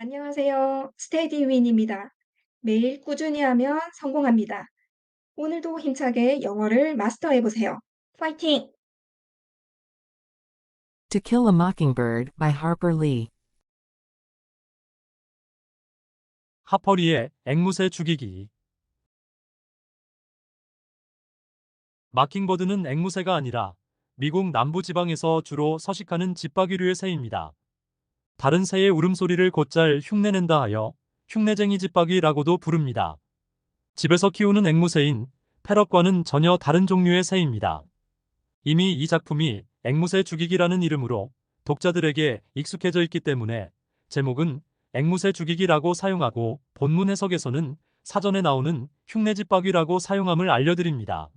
안녕하세요. 스테디윈입니다. 매일 꾸준히 하면 성공합니다. 오늘도 힘차게 영어를 마스터해 보세요. 파이팅! To Kill a Mockingbird by Harper Lee. 하퍼리의 앵무새 죽이기. 마킹버드는 앵무새가 아니라 미국 남부지방에서 주로 서식하는 집박이류의 새입니다. 다른 새의 울음소리를 곧잘 흉내낸다 하여 흉내쟁이 집박이라고도 부릅니다. 집에서 키우는 앵무새인 패럿과는 전혀 다른 종류의 새입니다. 이미 이 작품이 앵무새 죽이기라는 이름으로 독자들에게 익숙해져 있기 때문에 제목은 앵무새 죽이기라고 사용하고 본문 해석에서는 사전에 나오는 흉내집박이라고 사용함을 알려드립니다.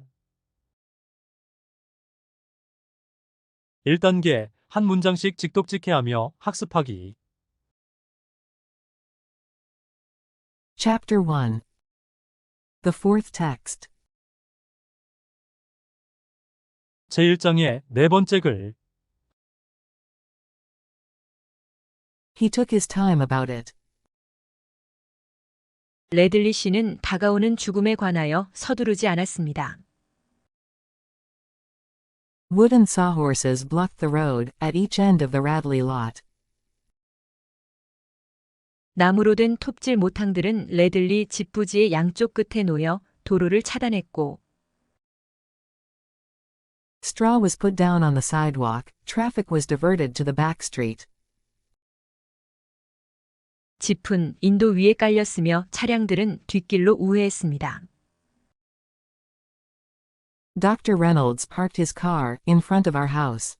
1단계, 한 문장씩 직독직해하며 학습하기. Chapter 1. The Fourth Text. 제1장의 네 번째 글. He took his time about it. 레들리 씨는 다가오는 죽음에 관하여 서두르지 않았습니다. Wooden sawhorses blocked the road at each end of the Radley lot. 나무로 된 톱질 모탕들은 레들리 집 부지의 양쪽 끝에 놓여 도로를 차단했고 Straw was put down on the sidewalk, traffic was diverted to the back street. 짚은 인도 위에 깔렸으며 차량들은 뒷길로 우회했습니다. Dr. Reynolds parked his car in front of our house.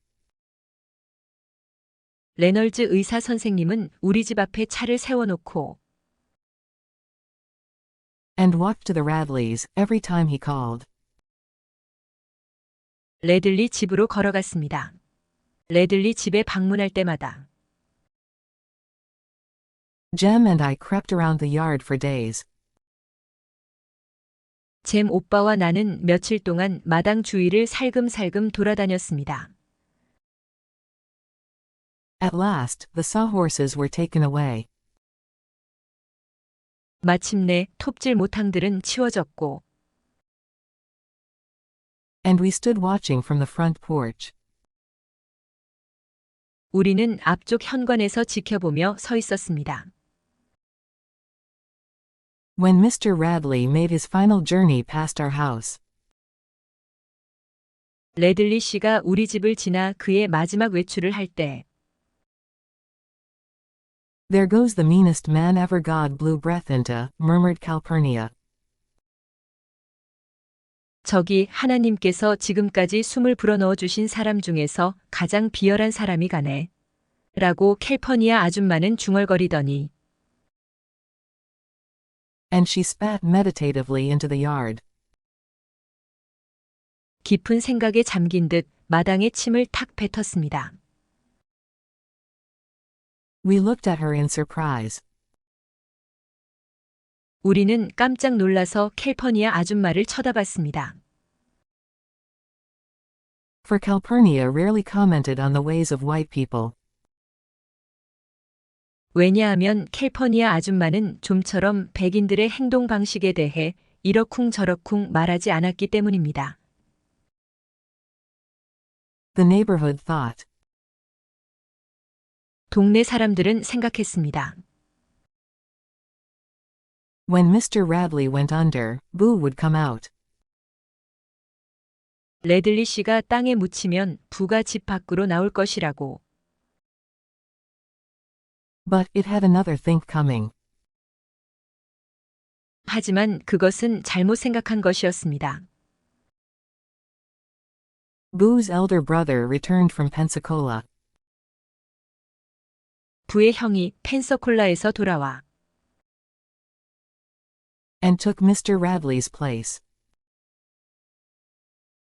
레널즈 의사 선생님은 우리 집 앞에 차를 세워놓고 And walked to the Radleys every time he called. 레들리 집으로 걸어갔습니다. 레들리 집에 방문할 때마다 Jem and I crept around the yard for days. 잼 오빠와 나는 며칠 동안 마당 주위를 살금살금 돌아다녔습니다. At last, the sawhorses were taken away. 마침내 톱질 모탕들은 치워졌고 And we stood watching from the front porch. 우리는 앞쪽 현관에서 지켜보며 서 있었습니다. When Mr. Radley made his final journey past our house. 레들리 씨가 우리 집을 지나 그의 마지막 외출을 할 때 There goes the meanest man ever God blew breath into, murmured Calpurnia. 저기 하나님께서 지금까지 숨을 불어넣어 주신 사람 중에서 가장 비열한 사람이 가네. 라고 캘퍼니아 아줌마는 중얼거리더니 And she spat meditatively into the yard. 깊은 생각에 잠긴 듯 마당에 침을 탁 뱉었습니다. We looked at her in surprise. 우리는 깜짝 놀라서 캘퍼니아 아줌마를 쳐다봤습니다. For Calpurnia rarely commented on the ways of white people. 왜냐하면 캘퍼니아 아줌마는 좀처럼 백인들의 행동 방식에 대해 이러쿵저러쿵 말하지 않았기 때문입니다. The neighborhood thought. 동네 사람들은 생각했습니다. When Mr. Radley went under, Boo would come out. 레들리 씨가 땅에 묻히면 부가 집 밖으로 나올 것이라고. But it had another think coming. 하지만 그것은 잘못 생각한 것이었습니다. Boo's elder brother returned from Pensacola. 부의 형이 펜서콜라에서 돌아와 And took Mr. Radley's place.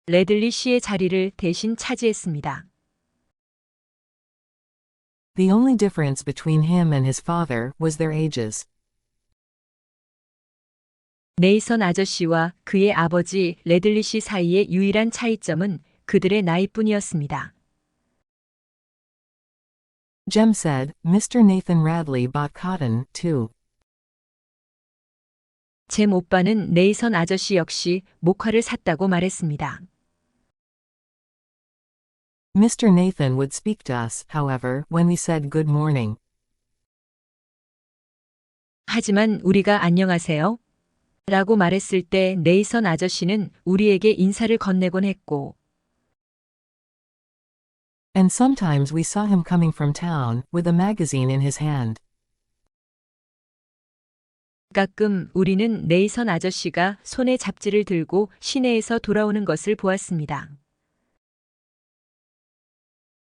레들리 씨의 자리를 대신 차지했습니다. The only difference between him and his father was their ages. 네이선 아저씨와 그의 아버지 레들리 씨 사이의 유일한 차이점은 그들의 나이뿐이었습니다. Jem said, Mr. Nathan Radley bought cotton, too. 잼 오빠는 네이선 아저씨 역시 목화를 샀다고 말했습니다. Mr. Nathan would speak to us, however, when we said good morning. 하지만 우리가 안녕하세요? 라고 말했을 때 네이선 아저씨는 우리에게 인사를 건네곤 했고, And sometimes we saw him coming from town, with a magazine in his hand. 가끔 우리는 네이선 아저씨가 손에 잡지를 들고 시내에서 돌아오는 것을 보았습니다.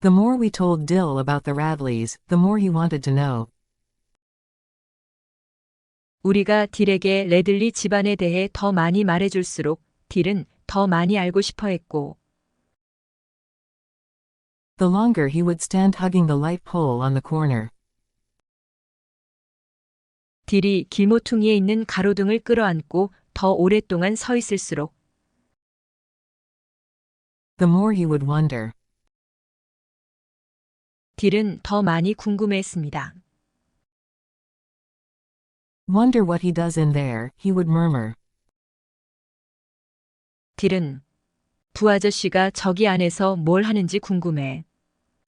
The more we told Dill about the Radleys, the more he wanted to know. 우리가 딜에게 레들리 집안에 대해 더 많이 말해줄수록 딜은 더 많이 알고 싶어 했고, The longer he would stand hugging the light pole on the corner. 딜이 길모퉁이에 있는 가로등을 끌어안고 더 오랫동안 서 있을수록 The more he would wonder. 딜은 더 많이 궁금해했습니다. Wonder what he does in there, he would murmur. 딜은 부아저씨가 저기 안에서 뭘 하는지 궁금해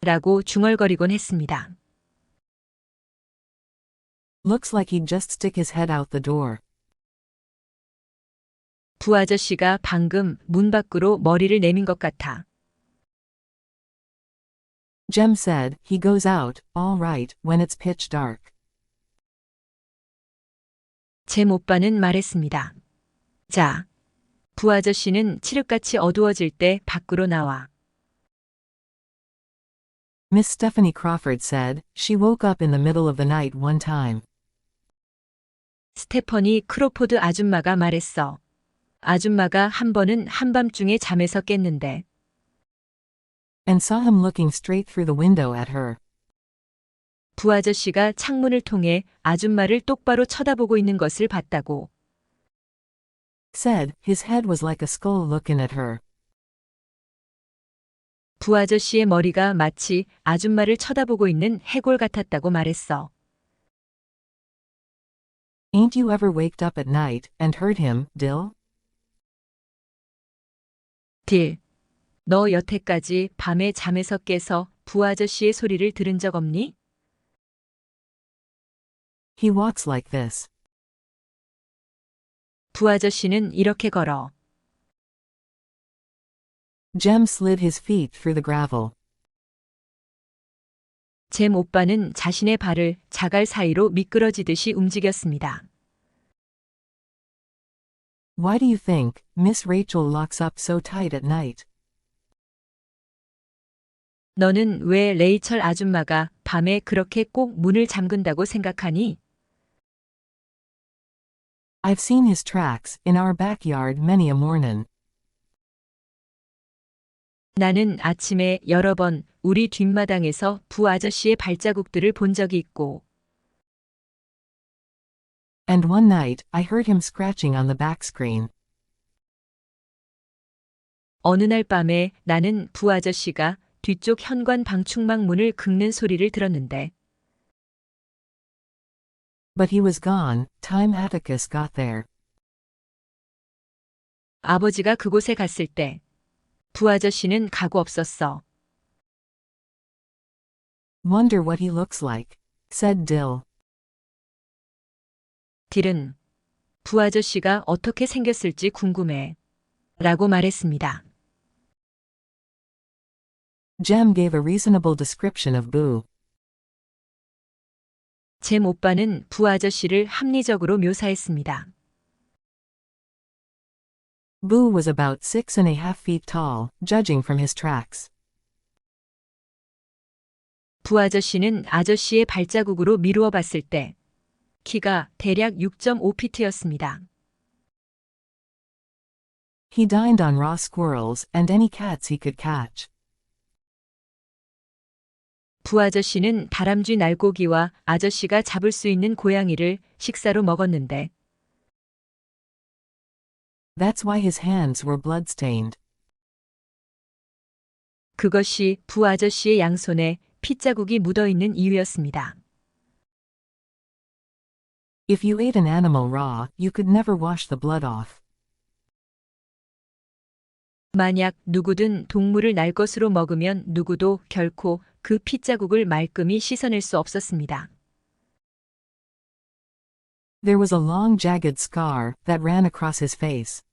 라고 중얼거리곤 했습니다. Looks like he'd just stick his head out the door. 부아저씨가 방금 문 밖으로 머리를 내민 것 같아. Jem said, he goes out, all right, when it's pitch dark. 잼 오빠는 말했습니다. 자, 부아저씨는 칠흑같이 어두워질 때 밖으로 나와. Miss Stephanie Crawford said, she woke up in the middle of the night one time. 스테퍼니 크로포드 아줌마가 말했어. 아줌마가 한 번은 한밤중에 잠에서 깼는데. And saw him looking straight through the window at her. 부아저씨가 창문을 통해 아줌마를 똑바로 쳐다보고 있는 것을 봤다고. Said, his head was like a skull looking at her. 부아저씨의 머리가 마치 아줌마를 쳐다보고 있는 해골 같았다고 말했어. Ain't you ever waked up at night, and heard him, Dill? 딜, 너 여태까지 밤에 잠에서 깨서 부아저씨의 소리를 들은 적 없니? He walks like this. 부아저씨는 이렇게 걸어. Jem slid his feet through the gravel. 잼 오빠는 자신의 발을 자갈 사이로 미끄러지듯이 움직였습니다. Why do you think Miss Rachel locks up so tight at night? 너는 왜 레이철 아줌마가 밤에 그렇게 꼭 문을 잠근다고 생각하니? I've seen his tracks in our backyard many a morning. 나는 아침에 여러 번 우리 뒷마당에서 부아저씨의 발자국들을 본 적이 있고, And one night, I heard him scratching on the back screen. 어느 날 밤에 나는 부아저씨가 뒤쪽 현관 방충망 문을 긁는 소리를 들었는데, But he was gone, time Atticus got there. 아버지가 그곳에 갔을 때 부아저씨는 가고 없었어. Wonder what he looks like, said Dill. 딜은 부아저씨가 어떻게 생겼을지 궁금해 라고 말했습니다. Jem gave a reasonable description of Boo. 잼 오빠는 부아저씨를 합리적으로 묘사했습니다. Boo was about 6.5 feet tall, judging from his tracks. 부아저씨는 아저씨의 발자국으로 미루어 봤을 때 키가 대략 6.5피트였습니다. He dined on raw squirrels and any cats he could catch. 부아저씨는 다람쥐 날고기와 아저씨가 잡을 수 있는 고양이를 식사로 먹었는데, That's why his hands were blood-stained. 그것이 부아저씨의 양손에 핏자국이 묻어 있는 이유였습니다. If you ate an animal raw, you could never wash the blood off. 만약 누구든 동물을 날 것으로 먹으면 누구도 결코 그 핏자국을 말끔히 씻어낼 수 없었습니다. There was a long jagged scar that ran across his face.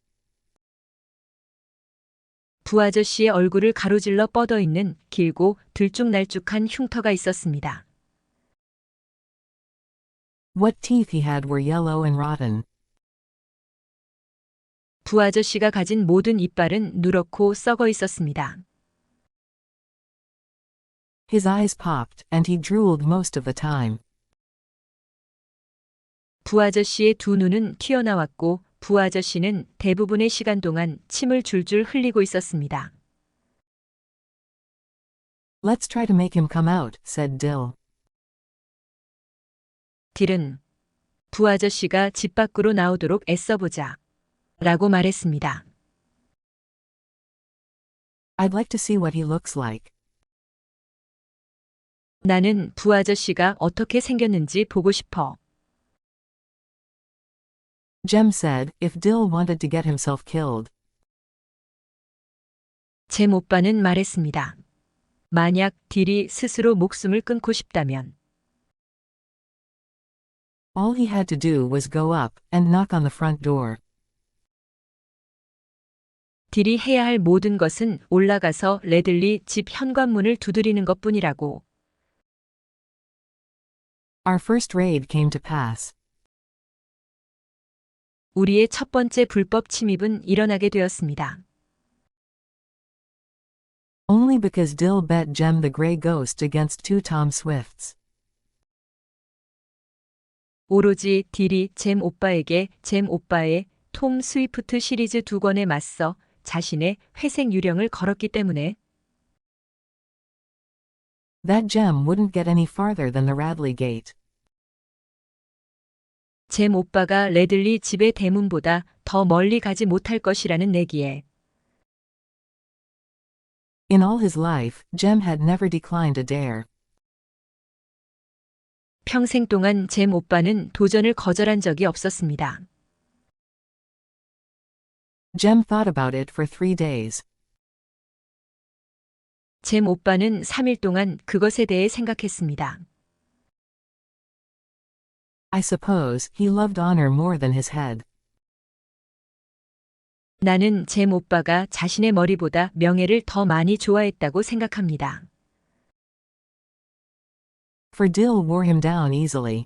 부아저씨의 얼굴을 가로질러 뻗어 있는 길고 들쭉날쭉한 흉터가 있었습니다. What teeth he had were yellow and rotten. 부아저씨가 가진 모든 이빨은 누렇고 썩어 있었습니다. His eyes popped, and he drooled most of the time. 부아저씨의 두 눈은 튀어나왔고 부아저씨는 대부분의 시간 동안 침을 줄줄 흘리고 있었습니다. Let's try to make him come out, said Dill. 딜은 부아저씨가 집 밖으로 나오도록 애써보자 라고 말했습니다. I'd like to see what he looks like. 나는 부아저씨가 어떻게 생겼는지 보고 싶어. Jem said, if Dill wanted to get himself killed. 잼 오빠는 말했습니다. 만약 딜이 스스로 목숨을 끊고 싶다면 All he had to do was go up and knock on the front door. 딜이 해야 할 모든 것은 올라가서 레들리 집 현관문을 두드리는 것뿐이라고. Our first raid came to pass. 우리의 첫 번째 불법 침입은 일어나게 되었습니다. Only because Dill bet Jem the Grey Ghost against two Tom Swifts. 오로지 딜이 잼 오빠에게 잼 오빠의 톰 스위프트 시리즈 2권에 맞서 자신의 회색 유령을 걸었기 때문에 That Jem wouldn't get any farther than the Radley Gate. 잼 오빠가 레들리 집의 대문보다 더 멀리 가지 못할 것이라는 내기에 In all his life, Jem had never declined a dare. 평생 동안 잼 오빠는 도전을 거절한 적이 없었습니다. Jem thought about it for 3 days. 잼 오빠는 3일 동안 그것에 대해 생각했습니다. I suppose he loved honor more than his head. 나는 잼 오빠가 자신의 머리보다 명예를 더 많이 좋아했다고 생각합니다. For Dill wore him down easily.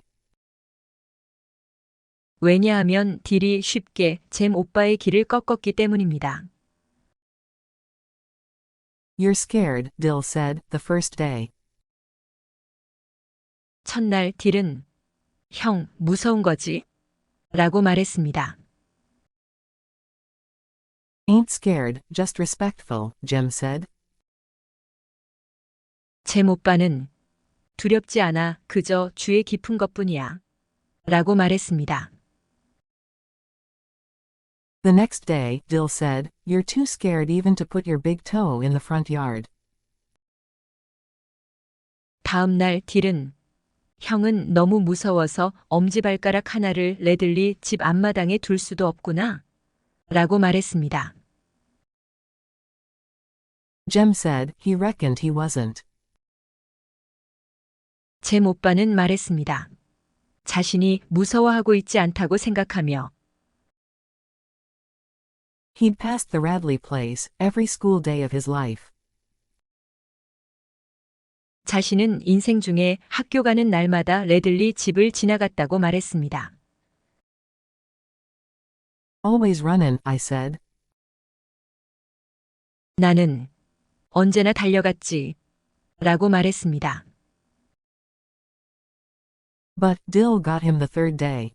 왜냐하면 딜이 쉽게 잼 오빠의 길을 꺾었기 때문입니다. You're scared, Dill said, the first day. 첫날 딜은 형, 무서운 거지? 라고 말했습니다. Ain't scared, just respectful, Jem said. 잼 오빠는 두렵지 않아 그저 주의 깊은 것뿐이야. 라고 말했습니다. The next day, Dill said, you're too scared even to put your big toe in the front yard. 다음 날 딜은 형은 너무 무서워서 엄지발가락 하나를 레들리 집 앞마당에 둘 수도 없구나. 라고 말했습니다. Jem said, he reckoned he wasn't. 잼 오빠는 말했습니다. 자신이 무서워하고 있지 않다고 생각하며 He'd passed the Radley place every school day of his life. 자신은 인생 중에 학교 가는 날마다 레들리 집을 지나갔다고 말했습니다. Always runnin', I said. 나는 언제나 달려갔지. 라고 말했습니다. But Dill got him the third day.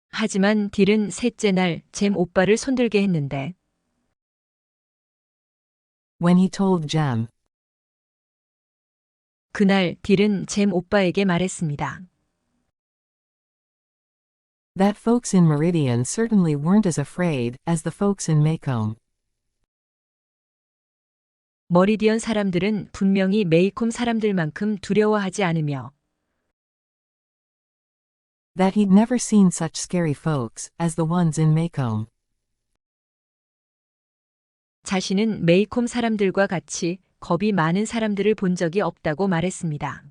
하지만 딜은 셋째 날 잼 오빠를 손들게 했는데 When he told Jem. 그날 딜은 잼 오빠에게 말했습니다. That folks in Meridian certainly weren't as afraid as the folks in Maycomb. 머리디언 사람들은 분명히 메이콤 사람들만큼 두려워하지 않으며 That he'd never seen such scary folks as the ones in Maycomb. 자신은 메이콤 사람들과 같이 겁이 많은 사람들을 본 적이 없다고 말했습니다.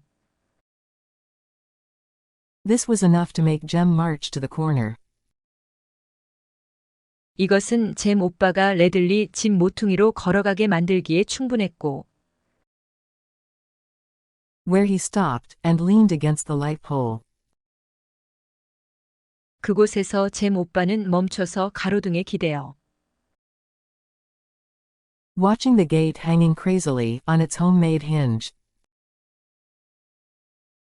This was enough to make Jem march to the corner. 이것은 잼 오빠가 레들리 집 모퉁이로 걸어가게 만들기에 충분했고 Where he stopped and leaned against the light pole. 그곳에서 잼 오빠는 멈춰서 가로등에 기대어 Watching the gate hanging crazily on its homemade hinge.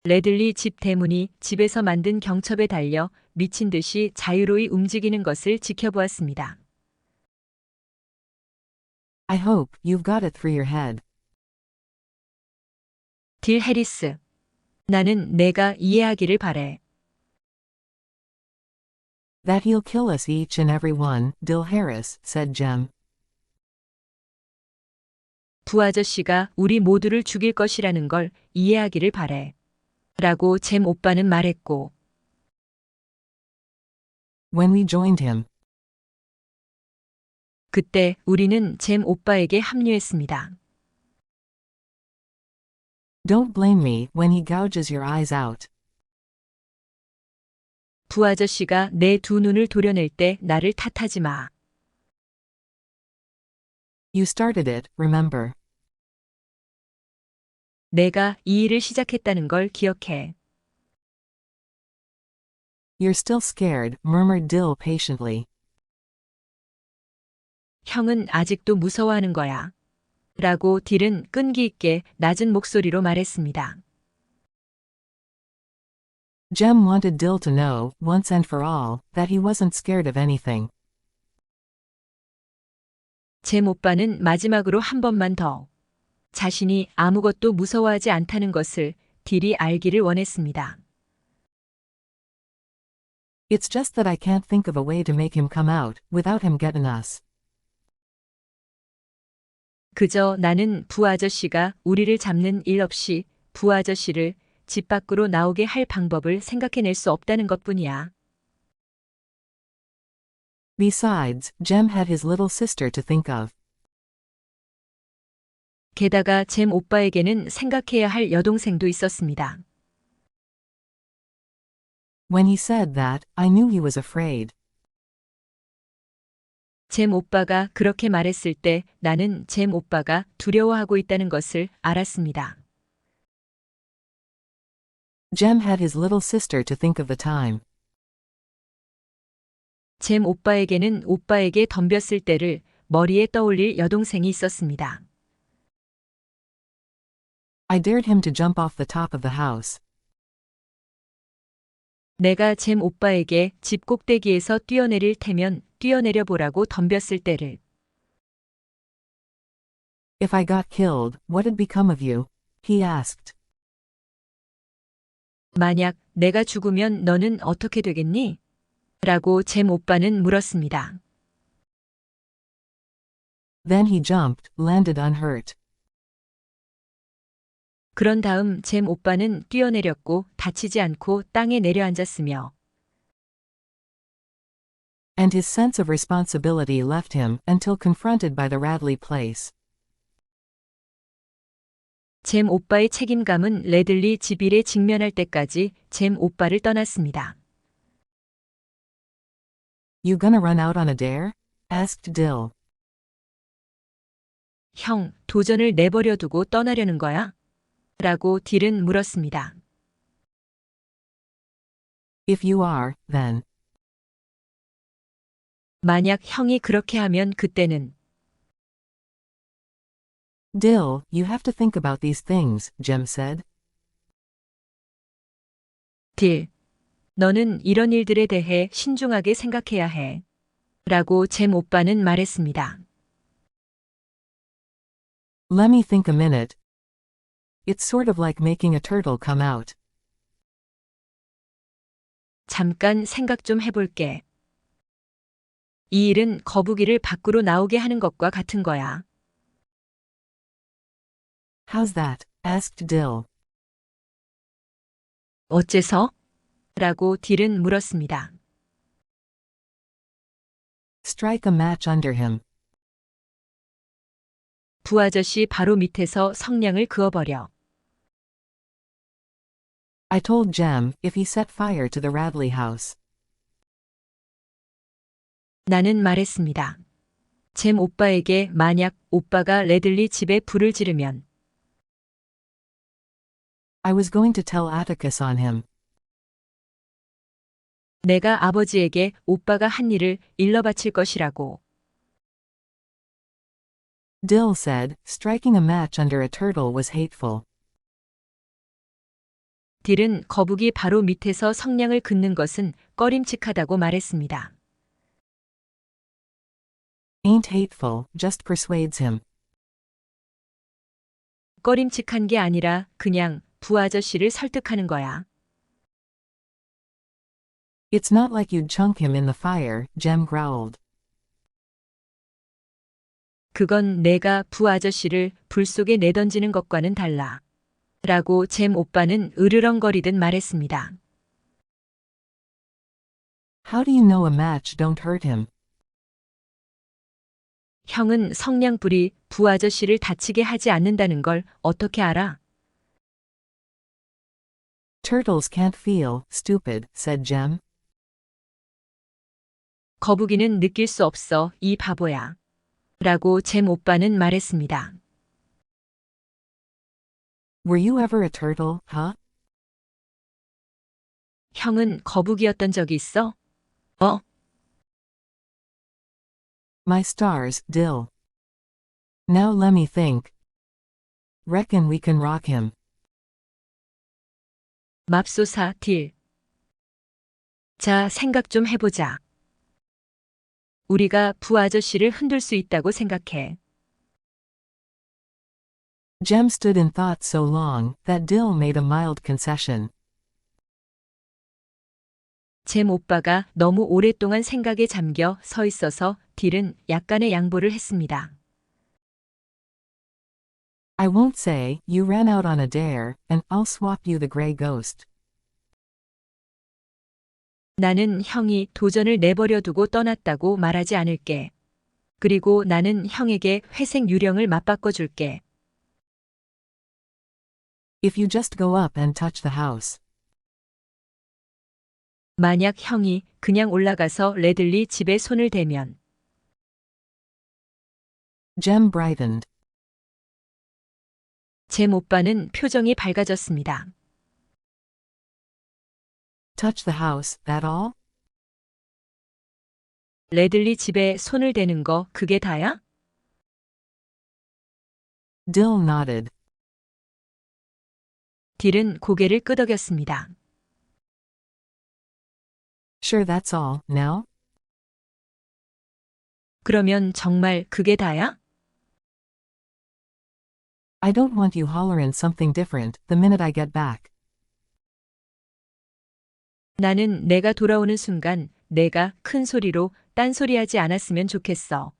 레들리 집 대문이 집에서 만든 경첩에 달려 미친 듯이 자유로이 움직이는 것을 지켜보았습니다. I hope you've got it through your head. 딜 해리스. 나는 내가 이해하기를 바래. That he'll kill us each and every one, Dill Harris, said Jem. 부아저씨가 우리 모두를 죽일 것이라는 걸 이해하기를 바래. 라고 잼 오빠는 말했고 When we joined him. 그때 우리는 잼 오빠에게 합류했습니다. Don't blame me when he gouges your eyes out. 부아저씨가 내 두 눈을 도려낼 때 나를 탓하지 마. You started it, remember. 내가 이 일을 시작했다는 걸 기억해. You're still scared, murmured Dill patiently. 형은 아직도 무서워하는 거야. 라고 딜은 끈기 있게 낮은 목소리로 말했습니다. Jem wanted Dill to know, once and for all, that he wasn't scared of anything. 잼 오빠는 마지막으로 한 번만 더 자신이 아무것도 무서워하지 않다는 것을 딜이 알기를 원했습니다. It's just that I can't think of a way to make him come out, without him getting us. 그저 나는 부아저씨가 우리를 잡는 일 없이 부아저씨를 집 밖으로 나오게 할 방법을 생각해낼 수 없다는 것뿐이야. Besides, Jem had his little sister to think of. 게다가 잼 오빠에게는 생각해야 할 여동생도 있었습니다. When he said that, I knew he was afraid. 잼 오빠가 그렇게 말했을 때 나는 잼 오빠가 두려워하고 있다는 것을 알았습니다. Jem had his little sister to think of the time. 잼 오빠에게는 오빠에게 덤볐을 때를 머리에 떠올릴 여동생이 있었습니다. I dared him to jump off the top of the house. 내가 잼 오빠에게 집 꼭대기에서 뛰어내릴 테면 뛰어내려 보라고 덤볐을 때를 If I got killed, what'd become of you? He asked. 만약 내가 죽으면 너는 어떻게 되겠니? 라고 잼 오빠는 물었습니다. Then he jumped, landed unhurt. 그런 다음 잼 오빠는 뛰어내렸고 다치지 않고 땅에 내려앉았으며 And his sense of responsibility left him until confronted by the Radley place. 잼 오빠의 책임감은 레들리 집 일에 직면할 때까지 잼 오빠를 떠났습니다. You gonna run out on a dare? asked Dill. 형, 도전을 내버려 두고 떠나려는 거야? 라고 딜은 물었습니다. If you are, then. 만약 형이 그렇게 하면 그때는 Dill, you have to think about these things, Jem said. 딜, 너는 이런 일들에 대해 신중하게 생각해야 해. 라고 잼 오빠는 말했습니다. Let me think a minute. It's sort of like making a turtle come out. 잠깐 생각 좀 해볼게. 이 일은 거북이를 밖으로 나오게 하는 것과 같은 거야. How's that? asked Dill. 어째서? 라고 딜은 물었습니다. Strike a match under him. 부아저씨 바로 밑에서 성냥을 그어버려. I told Jem, if he set fire to the Radley house. 나는 말했습니다. 잼 오빠에게 만약 오빠가 레들리 집에 불을 지르면 I was going to tell Atticus on him. 내가 아버지에게 오빠가 한 일을 일러 바칠 것이라고. Dill said, striking a match under a turtle was hateful. 딜은 거북이 바로 밑에서 성냥을 긋는 것은 꺼림칙하다고 말했습니다. Ain't hateful, just persuades him. 꺼림칙한 게 아니라 그냥 부아저씨를 설득하는 거야. It's not like you'd chunk him in the fire, Jem growled. 그건 내가 부아저씨를 불 속에 내던지는 것과는 달라. 라고 잼 오빠는 으르렁거리듯 말했습니다. How do you know a match don't hurt him? 형은 성냥불이 부아저씨를 다치게 하지 않는다는 걸 어떻게 알아? Turtles can't feel, stupid, said Jem. 거북이는 느낄 수 없어, 이 바보야. 라고 잼 오빠는 말했습니다. Were you ever a turtle, huh? 형은 거북이였던 적이 있어? My stars, Dill. Now let me think. Reckon we can rock him. 맙소사, 딜. 자, 생각 좀 해보자. 우리가 부아저씨를 흔들 수 있다고 생각해. Jem stood in thought so long that Dill made a mild concession. 잼 오빠가 너무 오랫동안 생각에 잠겨 서 있어서 딜은 약간의 양보를 했습니다. I won't say, you ran out on a dare, and I'll swap you the gray ghost. 나는 형이 도전을 내버려 두고 떠났다고 말하지 않을게. 그리고 나는 형에게 회색 유령을 맞바꿔 줄게. If you just go up and touch the house. 만약 형이 그냥 올라가서 레들리 집에 손을 대면 Jem brightened. 잼 오빠는 표정이 밝아졌습니다. Touch the house, that all? 레들리 집에 손을 대는 거 그게 다야? Dill nodded. 딜은 고개를 끄덕였습니다. Sure that's all, now? 그러면 정말 그게 다야? I don't want you hollerin' something different the minute I get back. 나는 내가 돌아오는 순간 내가 큰 소리로 딴소리하지 않았으면 좋겠어.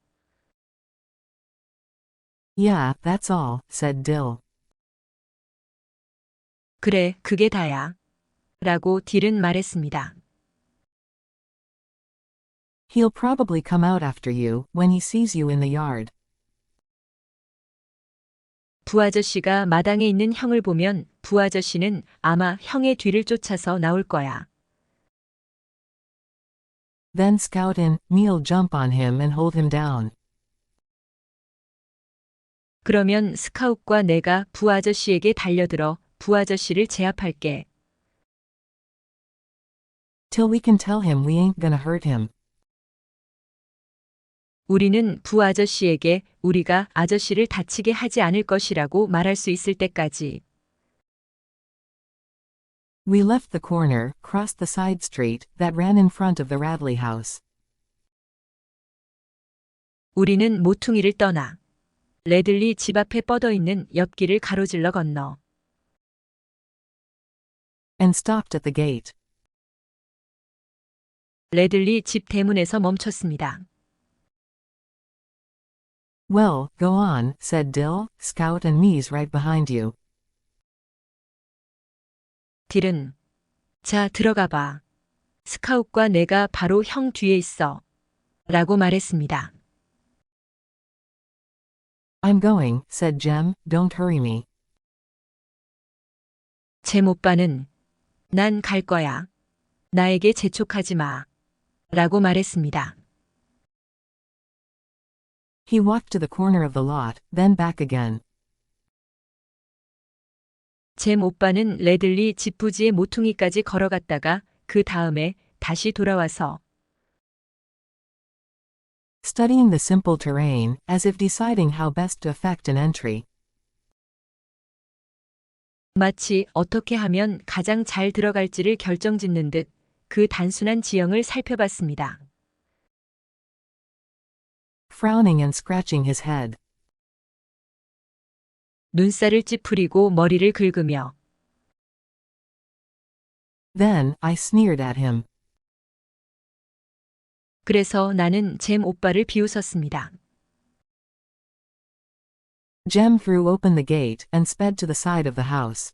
Yeah, that's all, said Dill. 그래, 그게 다야. 라고 딜은 말했습니다. He'll probably come out after you when he sees you in the yard. 부아저씨가 마당에 있는 형을 보면 부아저씨는 아마 형의 뒤를 쫓아서 나올 거야. Then Scout and me'll jump on him and hold him down. 그러면 스카웃과 내가 부아저씨에게 달려들어 부아저씨를 제압할게. Till we can tell him we ain't gonna hurt him. 우리는 부아저씨에게 우리가 아저씨를 다치게 하지 않을 것이라고 말할 수 있을 때까지. We left the corner, crossed the side street that ran in front of the Radley house. 우리는 모퉁이를 떠나 레들리 집 앞에 뻗어 있는 옆길을 가로질러 건너 And stopped at the gate. 레들리 집 대문에서 멈췄습니다. Well, go on, said Dill, Scout and me's right behind you. 딜은 자, 들어가 봐. 스카웃과 내가 바로 형 뒤에 있어. 라고 말했습니다. I'm going, said Jem, don't hurry me. 잼 오빠는 난 갈 거야. 나에게 재촉하지 마. 라고 말했습니다. He walked to the corner of the lot, then back again. 잼 오빠는 레들리 집 부지의 모퉁이까지 걸어갔다가 그 다음에 다시 돌아와서 Studying the simple terrain, as if deciding how best to effect an entry. 마치 어떻게 하면 가장 잘 들어갈지를 결정짓는 듯 그 단순한 지형을 살펴봤습니다. Frowning and scratching his head. 눈살을 찌푸리고 머리를 긁으며 Then, I sneered at him. 그래서 나는 잼 오빠를 비웃었습니다. Jem threw open the gate and sped to the side of the house.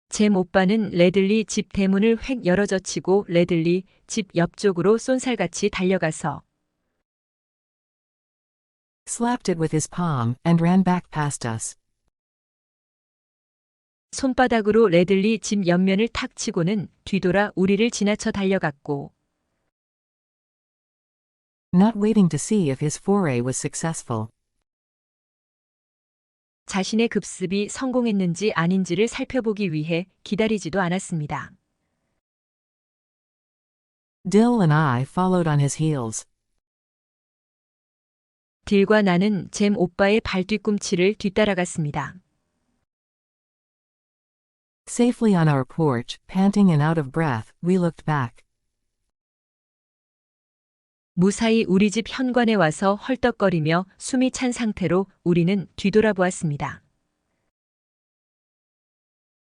잼 오빠는 레들리 집 대문을 획 열어젖히고 레들리 집 옆쪽으로 쏜살같이 달려가서 Slapped it with his palm, and ran back past us. 손바닥으로 레들리 집 옆면을 탁 치고는 뒤돌아 우리를 지나쳐 달려갔고 Not waiting to see if his foray was successful. 자신의 급습이 성공했는지 아닌지를 살펴보기 위해 기다리지도 않았습니다. Dill and I followed on his heels. 딜과 나는 잼 오빠의 발 뒤꿈치를 뒤따라갔습니다. Safely on our porch, panting and out of breath, we looked back. 무사히 우리 집 현관에 와서 헐떡거리며 숨이 찬 상태로 우리는 뒤돌아보았습니다.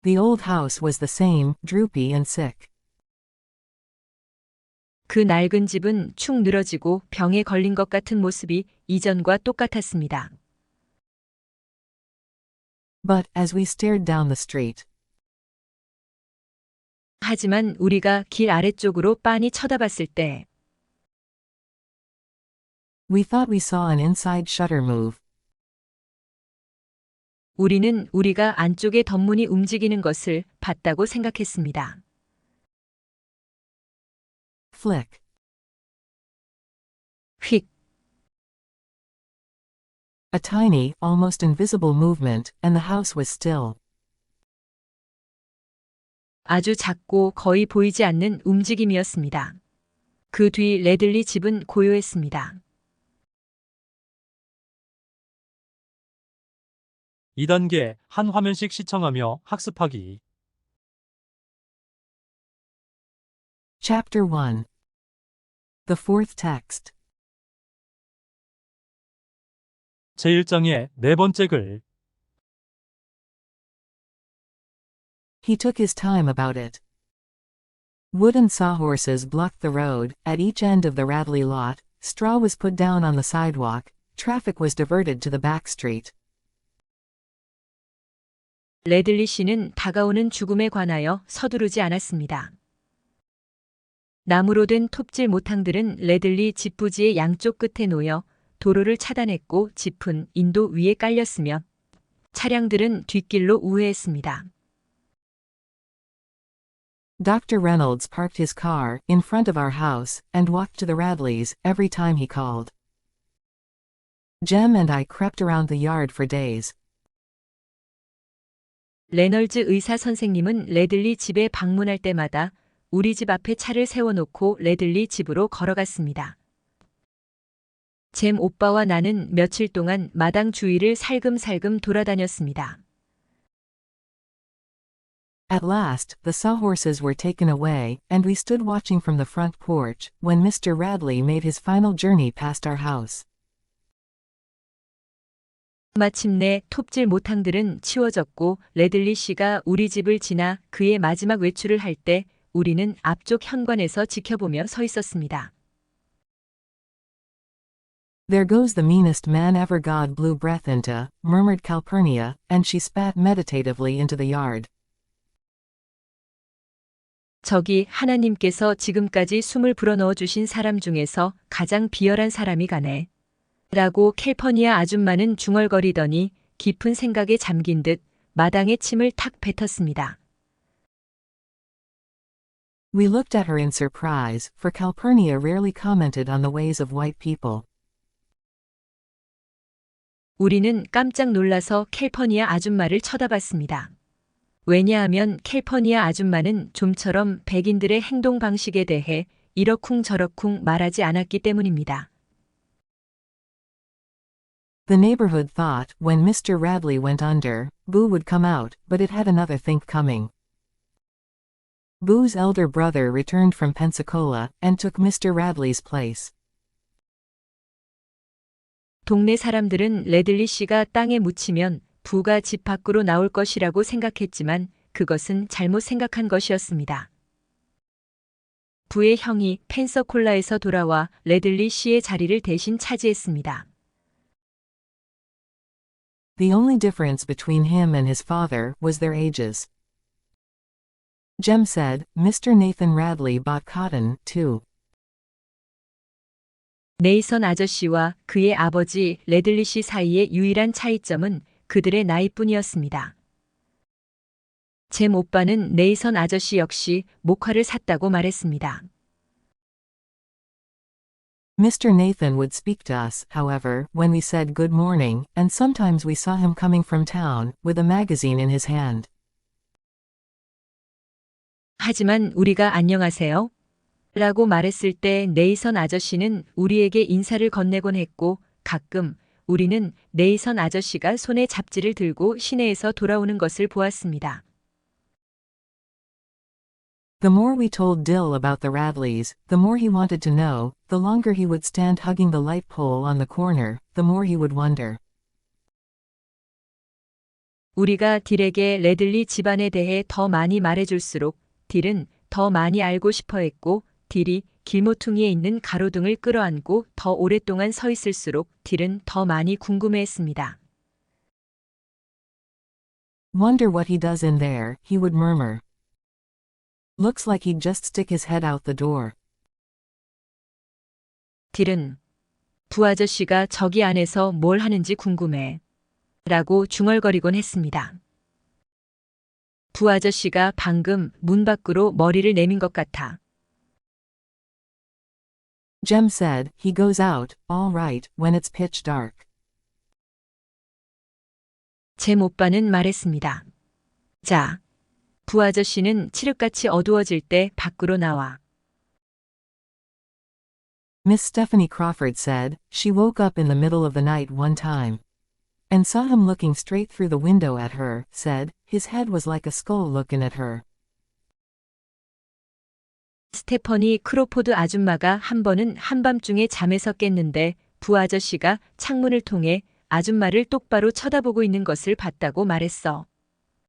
The old house was the same, droopy and sick. 그 낡은 집은 축 늘어지고 병에 걸린 것 같은 모습이 이전과 똑같았습니다. But, as we stared down the street, 하지만 우리가 길 아래쪽으로 빤히 쳐다봤을 때 we thought we saw an inside shutter move. 우리는 우리가 안쪽의 덧문이 움직이는 것을 봤다고 생각했습니다. Flick. 휙, A tiny, almost invisible movement, and the house was still. 아주 작고 거의 보이지 않는 움직임이었습니다. 그 뒤 레들리 집은 고요했습니다. 2단계 한 화면씩 시청하며 학습하기. Chapter 1. The fourth text. 제1장의 네 번째 글. He took his time about it. Wooden sawhorses blocked the road, at each end of the Radley lot, straw was put down on the sidewalk, traffic was diverted to the back street. 레들리 씨는 다가오는 죽음에 관하여 서두르지 않았습니다. 나무로 된 톱질 모탕들은 레들리 집 부지의 양쪽 끝에 놓여 도로를 차단했고 짚은 인도 위에 깔렸으며 차량들은 뒷길로 우회했습니다. Dr. Reynolds parked his car in front of our house and walked to the Radleys every time he called. Jem and I crept around the yard for days. 레널즈 의사 선생님은 레들리 집에 방문할 때마다 우리 집 앞에 차를 세워놓고 레들리 집으로 걸어갔습니다. 잼 오빠와 나는 며칠 동안 마당 주위를 살금살금 돌아다녔습니다. At last, the sawhorses were taken away, and we stood watching from the front porch when Mr. Radley made his final journey past our house. 마침내 톱질 모탕들은 치워졌고 레들리 씨가 우리 집을 지나 그의 마지막 외출을 할 때 우리는 앞쪽 현관에서 지켜보며 서 있었습니다. There goes the meanest man ever God blew breath into, murmured Calpurnia, and she spat meditatively into the yard. 저기 하나님께서 지금까지 숨을 불어넣어 주신 사람 중에서 가장 비열한 사람이 가네. 라고 캘퍼니아 아줌마는 중얼거리더니 깊은 생각에 잠긴 듯 마당에 침을 탁 뱉었습니다. We looked at her in surprise, for Calpurnia rarely commented on the ways of white people. 우리는 깜짝 놀라서 캘퍼니아 아줌마를 쳐다봤습니다. 왜냐하면 캘퍼니아 아줌마는 좀처럼 백인들의 행동 방식에 대해 이러쿵저러쿵 말하지 않았기 때문입니다. The neighborhood thought when Mr. Radley went under, Boo would come out, but it had another think coming. Boo's elder brother returned from Pensacola and took Mr. Radley's place. 동네 사람들은 레들리 씨가 땅에 묻히면 부가 집 밖으로 나올 것이라고 생각했지만 그것은 잘못 생각한 것이었습니다. 부의 형이 펜서콜라에서 돌아와 레들리 씨의 자리를 대신 차지했습니다. The only difference between him and his father was their ages. Jem said, Mr. Nathan Radley bought cotton, too. 네이선 아저씨와 그의 아버지 레들리 씨 사이의 유일한 차이점은 그들의 나이뿐이었습니다. 잼 오빠는 네이선 아저씨 역시 목화를 샀다고 말했습니다. Mr. Nathan would speak to us, however, when we said good morning, and sometimes we saw him coming from town, with a magazine in his hand. 하지만 우리가 안녕하세요? 라고 말했을 때 네이선 아저씨는 우리에게 인사를 건네곤 했고 가끔 우리는 네이선 아저씨가 손에 잡지를 들고 시내에서 돌아오는 것을 보았습니다. The more we told Dill about the Radleys, the more he wanted to know, the longer he would stand hugging the light pole on the corner, the more he would wonder. 우리가 딜에게 레들리 집안에 대해 더 많이 말해줄수록 딜은 더 많이 알고 싶어 했고 딜이 길모퉁이에 있는 가로등을 끌어안고 더 오랫동안 서 있을수록 딜은 더 많이 궁금해했습니다. Wonder what he does in there, he would murmur. Looks like he'd just stick his head out the door. 딜은 부 아저씨가 저기 안에서 뭘 하는지 궁금해. 라고 중얼거리곤 했습니다. 부 아저씨가 방금 문 밖으로 머리를 내민 것 같아. Jem said, he goes out, all right, when it's pitch dark. 잼 오빠는 말했습니다. 자, 부 아저씨는 칠흑같이 어두워질 때 밖으로 나와. Miss Stephanie Crawford said, she woke up in the middle of the night one time. And saw him looking straight through the window at her, said, his head was like a skull looking at her. 스테퍼니 크로포드 아줌마가 한 번은 한밤중에 잠에서 깼는데 부 아저씨가 창문을 통해 아줌마를 똑바로 쳐다보고 있는 것을 봤다고 말했어.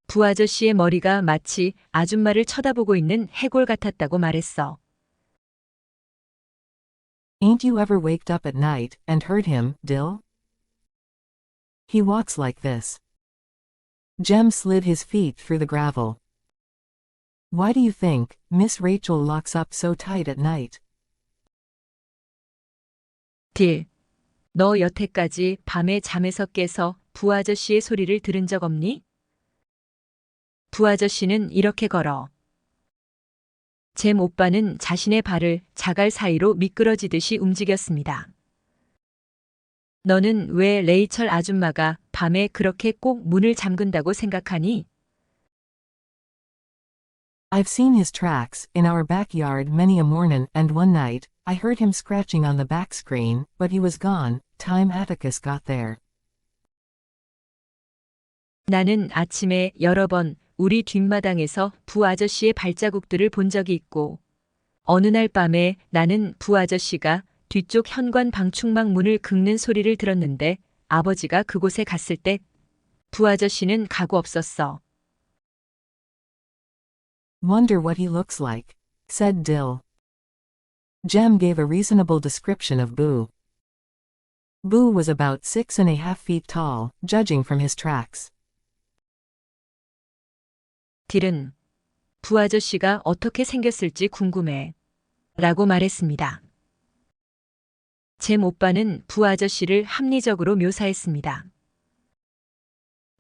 부 아저씨의 머리가 마치 아줌마를 쳐다보고 있는 해골 같았다고 말했어. Ain't you ever waked up at night and heard him, Dill? He walks like this. Jem slid his feet through the gravel. Why do you think Miss Rachel locks up so tight at night? 딜, 너 여태까지 밤에 잠에서 깨서 부 아저씨의 소리를 들은 적 없니? 부 아저씨는 이렇게 걸어. 잼 오빠는 자신의 발을 자갈 사이로 미끄러지듯이 움직였습니다. 너는 왜 레이철 아줌마가 밤에 그렇게 꼭 문을 잠근다고 생각하니? I've seen his tracks in our backyard many a mornin' and one night, I heard him scratching on the back screen, but he was gone, time Atticus got there. 나는 아침에 여러 번 우리 뒷마당에서 부 아저씨의 발자국들을 본 적이 있고, 어느 날 밤에 나는 부 아저씨가 뒤쪽 현관 방충망 문을 긁는 소리를 들었는데 아버지가 그곳에 갔을 때 부 아저씨는 가고 없었어. Wonder what he looks like, said Dill. Jem gave a reasonable description of Boo. Boo was about 6.5 feet tall, judging from his tracks. 딜은 부 아저씨가 어떻게 생겼을지 궁금해. 라고 말했습니다. 잼 오빠는 부 아저씨를 합리적으로 묘사했습니다.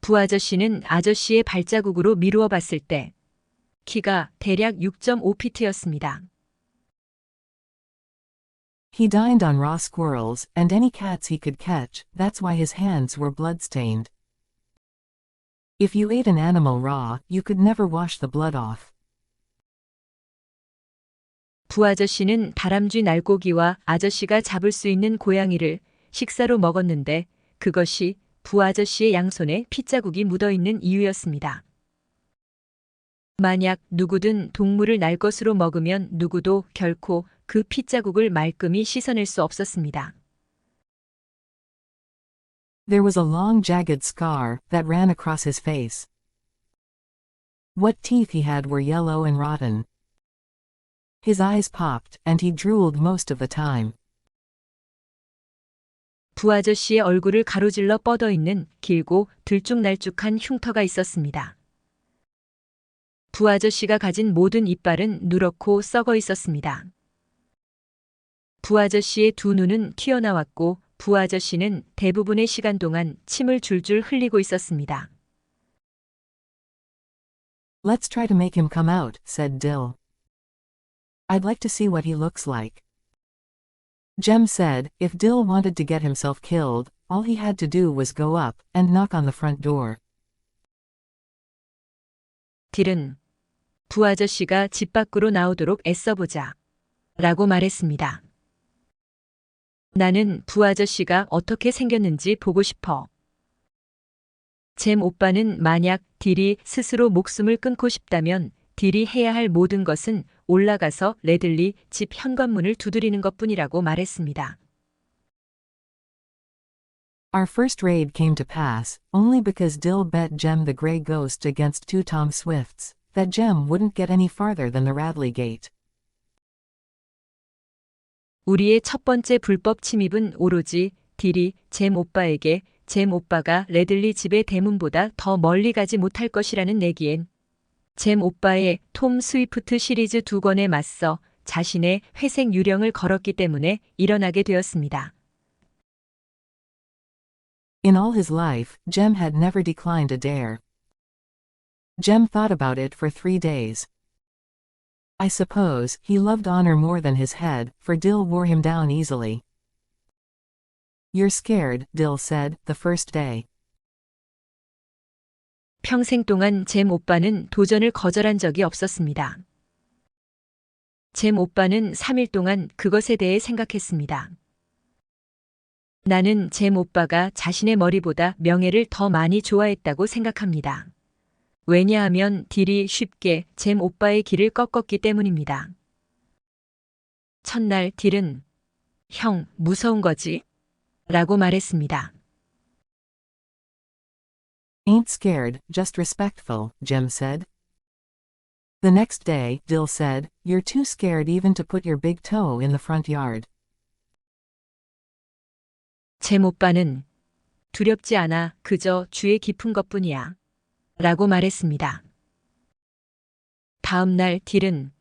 부 아저씨는 아저씨의 발자국으로 미루어 봤을 때 키가 대략 6.5피트였습니다. He dined on raw squirrels and any cats he could catch, that's why his hands were blood-stained. If you ate an animal raw, you could never wash the blood off. 부 아저씨는 다람쥐 날고기와 아저씨가 잡을 수 있는 고양이를 식사로 먹었는데 그것이 부 아저씨의 양손에 핏자국이 묻어있는 이유였습니다. 만약 누구든 동물을 날 것으로 먹으면 누구도 결코 그 핏자국을 말끔히 씻어낼 수 없었습니다. There was a long jagged scar that ran across his face. What teeth he had were yellow and rotten. His eyes popped, and he drooled most of the time. 부 아저씨의 얼굴을 가로질러 뻗어 있는 길고 들쭉날쭉한 흉터가 있었습니다. 부 아저씨가 가진 모든 이빨은 누렇고 썩어 있었습니다. 부 아저씨의 두 눈은 튀어나왔고 부 아저씨는 대부분의 시간 동안 침을 줄줄 흘리고 있었습니다. Let's try to make him come out, said Dill. I'd like to see what he looks like. Jem said, if Dill wanted to get himself killed, all he had to do was go up and knock on the front door. 딜은 부 아저씨가 집 밖으로 나오도록 애써보자. 라고 말했습니다. 나는 부 아저씨가 어떻게 생겼는지 보고 싶어. 잼 오빠는 만약 딜이 스스로 목숨을 끊고 싶다면 딜이 해야 할 모든 것은 올라가서 레들리 집 현관문을 두드리는 것뿐이라고 말했습니다. Our first raid came to pass, only because Dill bet Jem the Grey Ghost against two Tom Swifts, that Jem wouldn't get any farther than the Radley Gate. 우리의 첫 번째 불법 침입은 오로지 딜이 잼 오빠에게 잼 오빠가 레들리 집의 대문보다 더 멀리 가지 못할 것이라는 내기엔 잼 오빠의 톰 스위프트 시리즈 2권에 맞서 자신의 회색 유령을 걸었기 때문에 일어나게 되었습니다. In all his life, Jem had never declined a dare. Jem thought about it for 3 days. I suppose he loved honor more than his head, for Dill wore him down easily. You're scared, Dill said, the first day. 평생 동안 잼 오빠는 도전을 거절한 적이 없었습니다. 잼 오빠는 3일 동안 그것에 대해 생각했습니다. 나는 잼 오빠가 자신의 머리보다 명예를 더 많이 좋아했다고 생각합니다. 왜냐하면 딜이 쉽게 잼 오빠의 길을 꺾었기 때문입니다. 첫날 딜은 형, 무서운 거지? 라고 말했습니다. Ain't scared, just respectful, Jem said. The next day, Dill said, you're too scared even to put your big toe in the front yard. 잼 오빠는 두렵지 않아 그저 주의 깊은 것뿐이야. 라고 말했습니다. 다음 날 딜은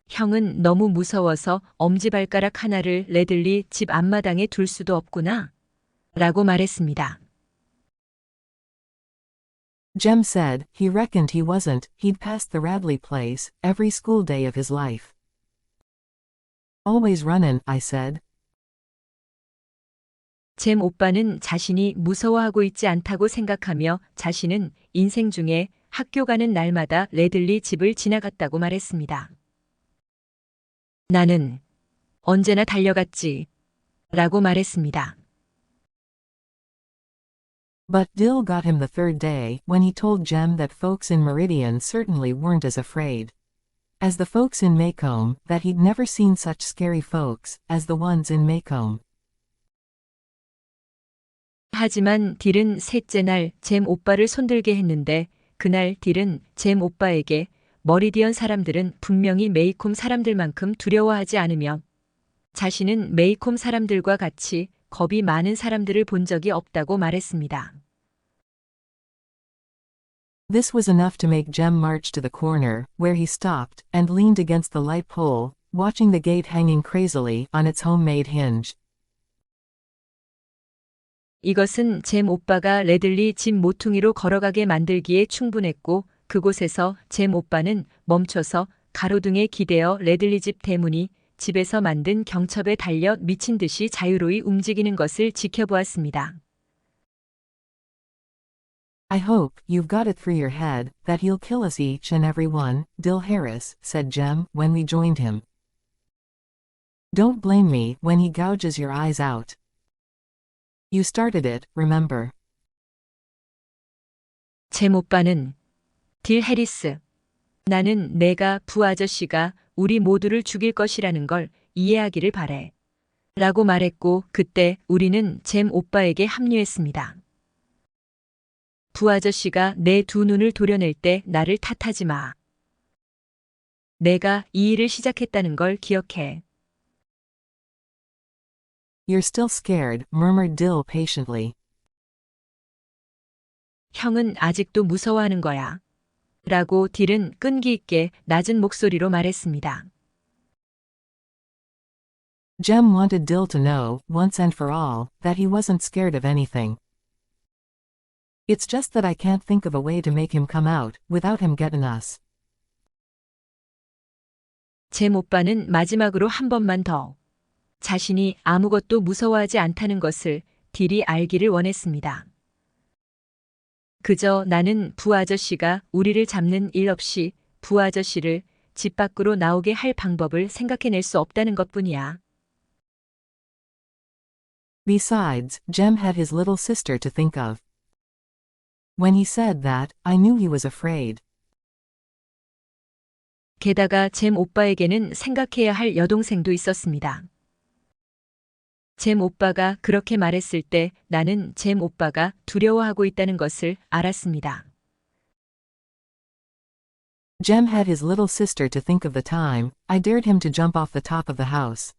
형은 너무 무서워서 엄지발가락 하나를 레들리 집 앞마당에 둘 수도 없구나. 라고 말했습니다. Jem said, he reckoned he wasn't, he'd passed the Radley place, every school day of his life. Always runnin', I said. 잼 오빠는 자신이 무서워하고 있지 않다고 생각하며 자신은 인생 중에 학교 가는 날마다 레들리 집을 지나갔다고 말했습니다. 나는 언제나 달려갔지. 라고 말했습니다. But Dill got him the third day when he told Jem that folks in Meridian certainly weren't as afraid as the folks in Maycomb, that he'd never seen such scary folks as the ones in Maycomb. 하지만 딜은 셋째 날 잼 오빠를 손들게 했는데 그날 딜은 잼 오빠에게 머리디언 사람들은 분명히 메이콤 사람들만큼 두려워하지 않으며 자신은 메이콤 사람들과 같이 겁이 많은 사람들을 본 적이 없다고 말했습니다. This was enough to make Jem march to the corner, where he stopped, and leaned against the light pole, watching the gate hanging crazily on its homemade hinge. 이것은 잼 오빠가 레들리 집 모퉁이로 걸어가게 만들기에 충분했고 그곳에서 잼 오빠는 멈춰서 가로등에 기대어 레들리 집 대문이 집에서 만든 경첩에 달려 미친 듯이 자유로이 움직이는 것을 지켜보았습니다. I hope you've got it through your head that he'll kill us each and every one, Dill Harris, said Jem when we joined him. Don't blame me when he gouges your eyes out. You started it, remember. 잼 오빠는 딜 해리스, 나는 내가 부아저씨가 우리 모두를 죽일 것이라는 걸 이해하기를 바래. 라고 말했고 그때 우리는 잼 오빠에게 합류했습니다. 부아저씨가 내 두 눈을 도려낼 때 나를 탓하지 마. 내가 이 일을 시작했다는 걸 기억해. You're still scared, murmured Dill patiently. 형은 아직도 무서워하는 거야. 라고 딜은 끈기 있게 낮은 목소리로 말했습니다. Jem wanted Dill to know, once and for all, that he wasn't scared of anything. It's just that I can't think of a way to make him come out, without him getting us. 잼 오빠는 마지막으로 한 번만 더 자신이 아무것도 무서워하지 않다는 것을 딜이 알기를 원했습니다. 그저 나는 부아저씨가 우리를 잡는 일 없이 부아저씨를 집 밖으로 나오게 할 방법을 생각해낼 수 없다는 것뿐이야. Besides, Jem had his little sister to think of. When he said that, I knew he was afraid. 게다가 잼 오빠에게는 생각해야 할 여동생도 있었습니다. 잼 오빠가 그렇게 말했을 때 나는 잼 오빠가 두려워하고 있다는 것을 알았습니다. Jem had his little sister to think of the time I dared him to jump off the top of the house.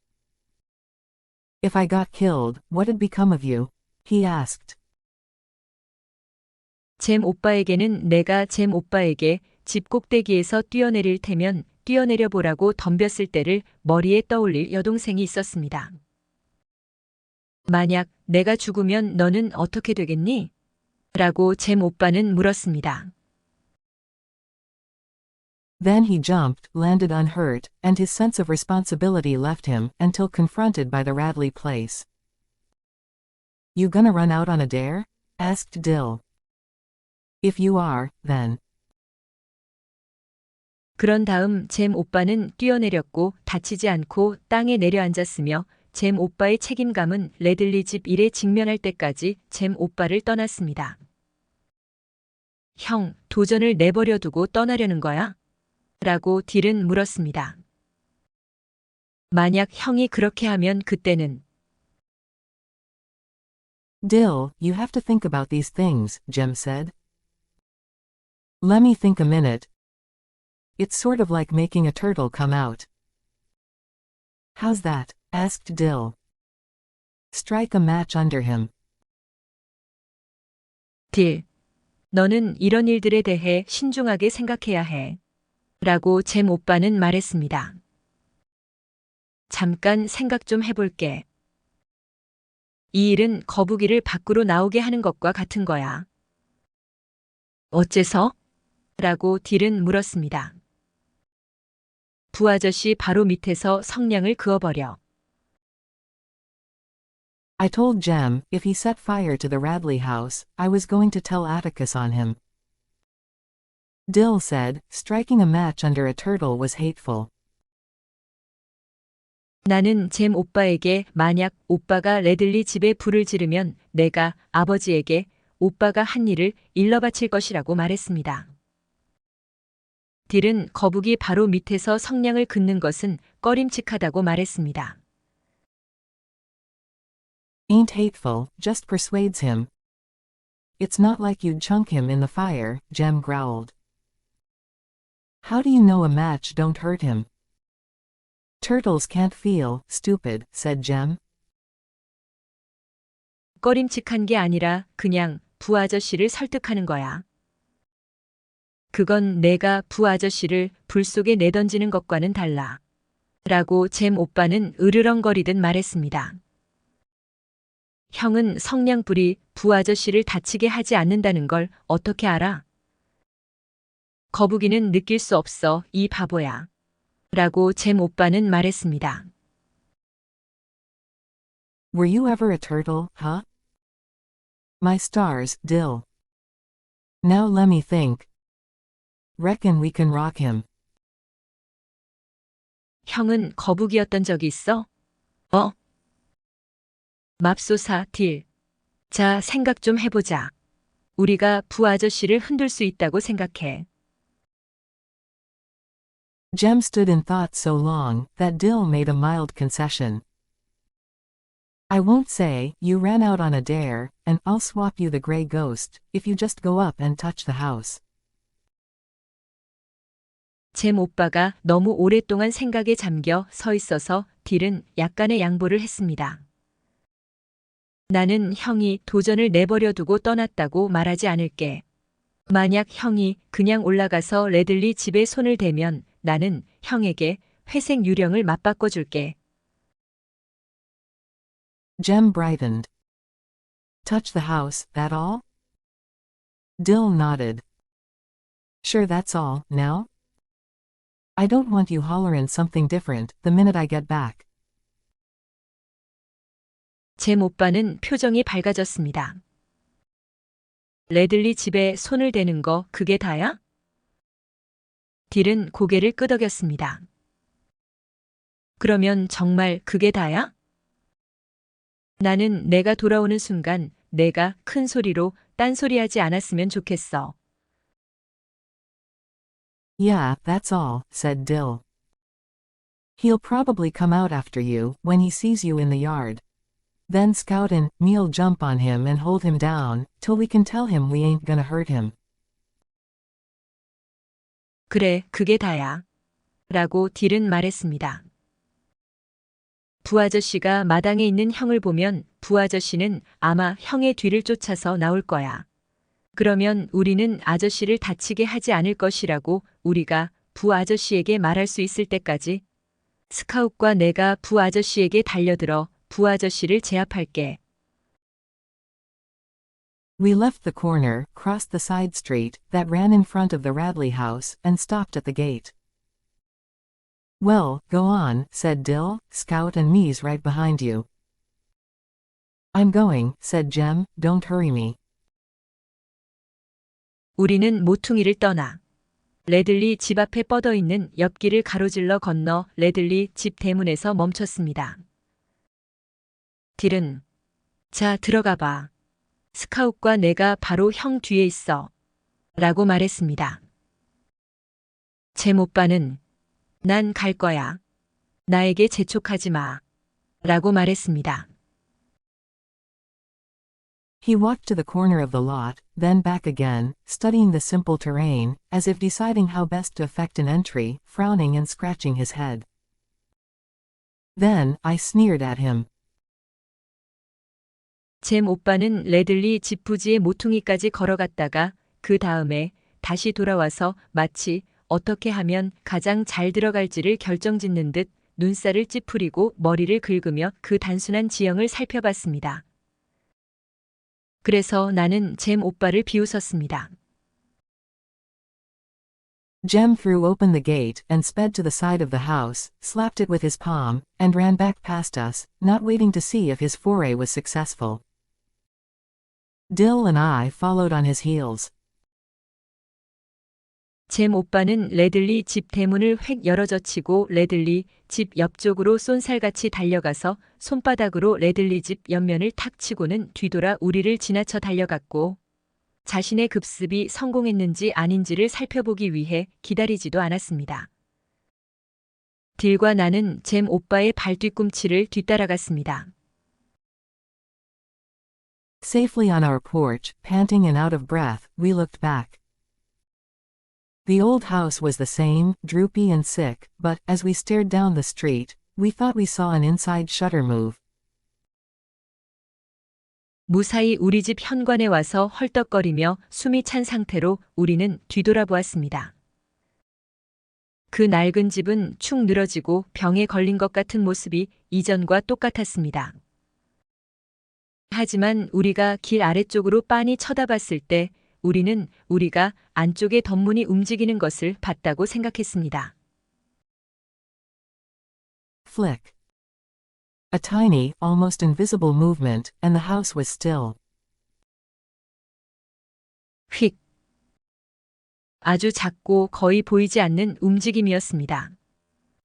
If I got killed, what'd become of you? He asked. 잼 오빠에게는 내가 잼 오빠에게 집 꼭대기에서 뛰어내릴 테면 뛰어내려 보라고 덤볐을 때를 머리에 떠올릴 여동생이 있었습니다. 만약 내가 죽으면 너는 어떻게 되겠니? 라고 잼 오빠는 물었습니다. Then he jumped, landed unhurt, and his sense of responsibility left him until confronted by the Radley place. You gonna run out on a dare? Asked Dill. If you are, then. 그런 다음 잼 오빠는 뛰어내렸고 다치지 않고 땅에 내려앉았으며 잼 오빠의 책임감은 레들리 집 일에 직면할 때까지 잼 오빠를 떠났습니다. 형, 도전을 내버려 두고 떠나려는 거야? 라고 딜은 물었습니다. 만약 형이 그렇게 하면 그때는 Dill, you have to think about these things, Jem said. Let me think a minute. It's sort of like making a turtle come out. How's that? Asked Dill. Strike a match under him. 딜, 너는 이런 일들에 대해 신중하게 생각해야 해. 라고 잼 오빠는 말했습니다. 잠깐 생각 좀 해볼게. 이 일은 거북이를 밖으로 나오게 하는 것과 같은 거야. 어째서? 라고 딜은 물었습니다. 부아저씨 바로 밑에서 성냥을 그어버려. I told Jem, if he set fire to the Radley house, I was going to tell Atticus on him. Dill said, striking a match under a turtle was hateful. 나는 잼 오빠에게 만약 오빠가 레들리 집에 불을 지르면 내가 아버지에게 오빠가 한 일을 일러바칠 것이라고 말했습니다. 딜은 거북이 바로 밑에서 성냥을 긋는 것은 꺼림칙하다고 말했습니다. Ain't hateful, just persuades him. It's not like you'd chunk him in the fire, Jem growled. How do you know a match don't hurt him? Turtles can't feel, stupid, said Jem. 꺼림칙한 게 아니라 그냥 부아저씨를 설득하는 거야. 그건 내가 부아저씨를 불 속에 내던지는 것과는 달라. 라고 잼 오빠는 으르렁거리듯 말했습니다. 형은 성냥불이 부아저씨를 다치게 하지 않는다는 걸 어떻게 알아? 거북이는 느낄 수 없어, 이 바보야. 라고 잼 오빠는 말했습니다. Were you ever a turtle, huh? My stars, Dill. Now let me think. Reckon we can rock him. 형은 거북이였던 적이 있어? 맙소사, 딜. 자, 생각 좀 해보자. 우리가 부아저씨를 흔들 수 있다고 생각해. Jem stood in thought so long that Dill made a mild concession. I won't say you ran out on a dare, and I'll swap you the gray ghost if you just go up and touch the house. 잼 오빠가 너무 오랫동안 생각에 잠겨 서 있어서 딜은 약간의 양보를 했습니다. 나는 형이 도전을 내버려 두고 떠났다고 말하지 않을게. 만약 형이 그냥 올라가서 레들리 집에 손을 대면 나는 형에게 회색 유령을 맞바꿔 줄게. Jem brightened. Touch the house, that all? Dill nodded. Sure, that's all, now? I don't want you hollerin' something different the minute I get back. 잼 오빠는 표정이 밝아졌습니다. 레들리 집에 손을 대는 거 그게 다야? 딜은 고개를 끄덕였습니다. 그러면 정말 그게 다야? 나는 내가 돌아오는 순간 내가 큰 소리로 딴소리하지 않았으면 좋겠어. Yeah, that's all, said Dill. He'll probably come out after you when he sees you in the yard. Then Scout and me'll jump on him and hold him down till we can tell him we ain't gonna hurt him. 그래, 그게 다야. 라고 딜은 말했습니다. 부아저씨가 마당에 있는 형을 보면 부아저씨는 아마 형의 뒤를 쫓아서 나올 거야. 그러면 우리는 아저씨를 다치게 하지 않을 것이라고 우리가 부아저씨에게 말할 수 있을 때까지 스카웃과 내가 부아저씨에게 달려들어 부아저씨를 제압할게. We left the corner, crossed the side street that ran in front of the Radley house, and stopped at the gate. Well, go on, said Dill, Scout and me's right behind you. I'm going, said Jem, don't hurry me. 우리는 모퉁이를 떠나 레들리 집 앞에 뻗어 있는 옆길을 가로질러 건너 레들리 집 대문에서 멈췄습니다. 딜은 자, 들어가 봐. 스카웃과 내가 바로 형 뒤에 있어. 라고 말했습니다. 잼 오빠는 난 갈 거야. 나에게 재촉하지 마. 라고 말했습니다. He walked to the corner of the lot, then back again, studying the simple terrain, as if deciding how best to effect an entry, frowning and scratching his head. Then, I sneered at him. 잼 오빠는 레들리 집 부지의 모퉁이까지 걸어갔다가 그 다음에 다시 돌아와서 마치 어떻게 하면 가장 잘 들어갈지를 결정짓는 듯 눈살을 찌푸리고 머리를 긁으며 그 단순한 지형을 살펴봤습니다. 그래서 나는 잼 오빠를 비웃었습니다. Jem threw open the gate and sped to the side of the house, slapped it with his palm, and ran back past us, not waiting to see if his foray was successful. Dill and I followed on his heels. 잼 오빠는 레들리 집 대문을 획 열어젖히고 레들리 집 옆쪽으로 쏜살같이 달려가서 손바닥으로 레들리 집 옆면을 탁 치고는 뒤돌아 우리를 지나쳐 달려갔고 자신의 급습이 성공했는지 아닌지를 살펴보기 위해 기다리지도 않았습니다. 딜과 나는 잼 오빠의 발뒤꿈치를 뒤따라갔습니다. Safely on our porch, panting and out of breath, we looked back. The old house was the same, droopy and sick, but, as we stared down the street, we thought we saw an inside shutter move. 무사히 우리 집 현관에 와서 헐떡거리며 숨이 찬 상태로 우리는 뒤돌아보았습니다. 그 낡은 집은 축 늘어지고 병에 걸린 것 같은 모습이 이전과 똑같았습니다. 하지만 우리가 길 아래쪽으로 빤히 쳐다봤을 때 우리는 우리가 안쪽의 덧문이 움직이는 것을 봤다고 생각했습니다. Flick. A tiny, almost invisible movement, and the house was still. 휙. 아주 작고 거의 보이지 않는 움직임이었습니다.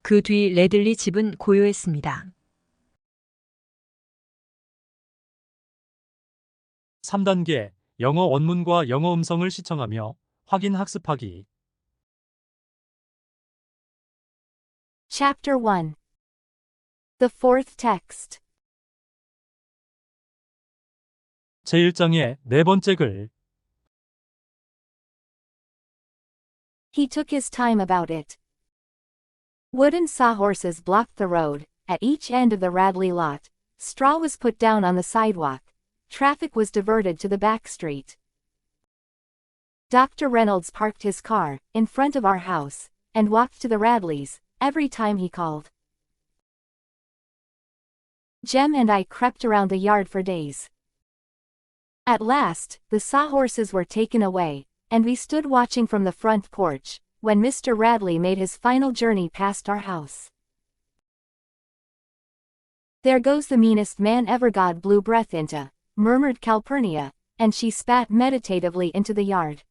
그 뒤 레들리 집은 고요했습니다. 3단계 영어 원문과 영어 음성을 시청하며 확인 학습하기. Chapter 1. The fourth text. 제1장의 네 번째 글. He took his time about it. Wooden sawhorses blocked the road. At each end of the Radley lot, straw was put down on the sidewalk. Traffic was diverted to the back street. Dr. Reynolds parked his car in front of our house and walked to the Radleys every time he called. Jem and I crept around the yard for days. At last, the sawhorses were taken away, and we stood watching from the front porch when Mr. Radley made his final journey past our house. There goes the meanest man ever God blew breath into, murmured Calpurnia, and she spat meditatively into the yard.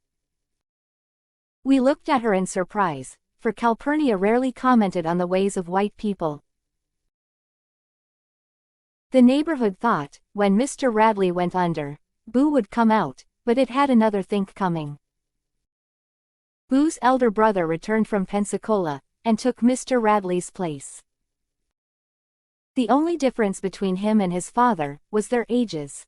We looked at her in surprise, for Calpurnia rarely commented on the ways of white people. The neighborhood thought, when Mr. Radley went under, Boo would come out, but it had another think coming. Boo's elder brother returned from Pensacola, and took Mr. Radley's place. The only difference between him and his father was their ages.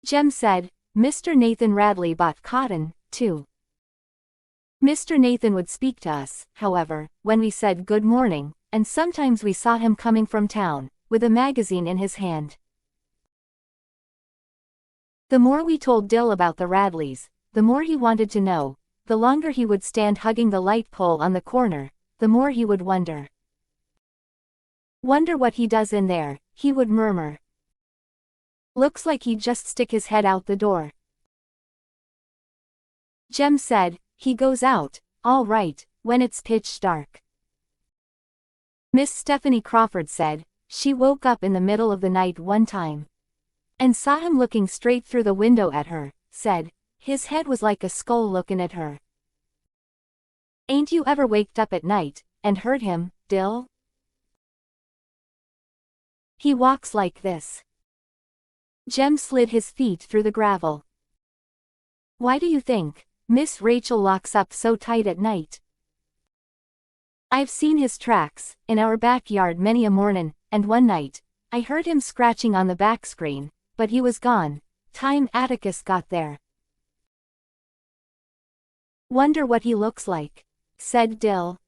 Jem said, Mr. Nathan Radley bought cotton, too. Mr. Nathan would speak to us, however, when we said good morning, and sometimes we saw him coming from town, with a magazine in his hand. The more we told Dill about the Radleys, the more he wanted to know. The longer he would stand hugging the light pole on the corner, the more he would wonder. Wonder what he does in there, he would murmur. Looks like he'd just stick his head out the door. Jem said, he goes out, all right, when it's pitch dark. Miss Stephanie Crawford said, she woke up in the middle of the night one time and saw him looking straight through the window at her, said, his head was like a skull looking at her. Ain't you ever waked up at night and heard him, Dill? He walks like this. Jem slid his feet through the gravel. Why do you think Miss Rachel locks up so tight at night? I've seen his tracks in our backyard many a mornin', and one night I heard him scratching on the back screen, but he was gone time Atticus got there. Wonder what he looks like, said Dill.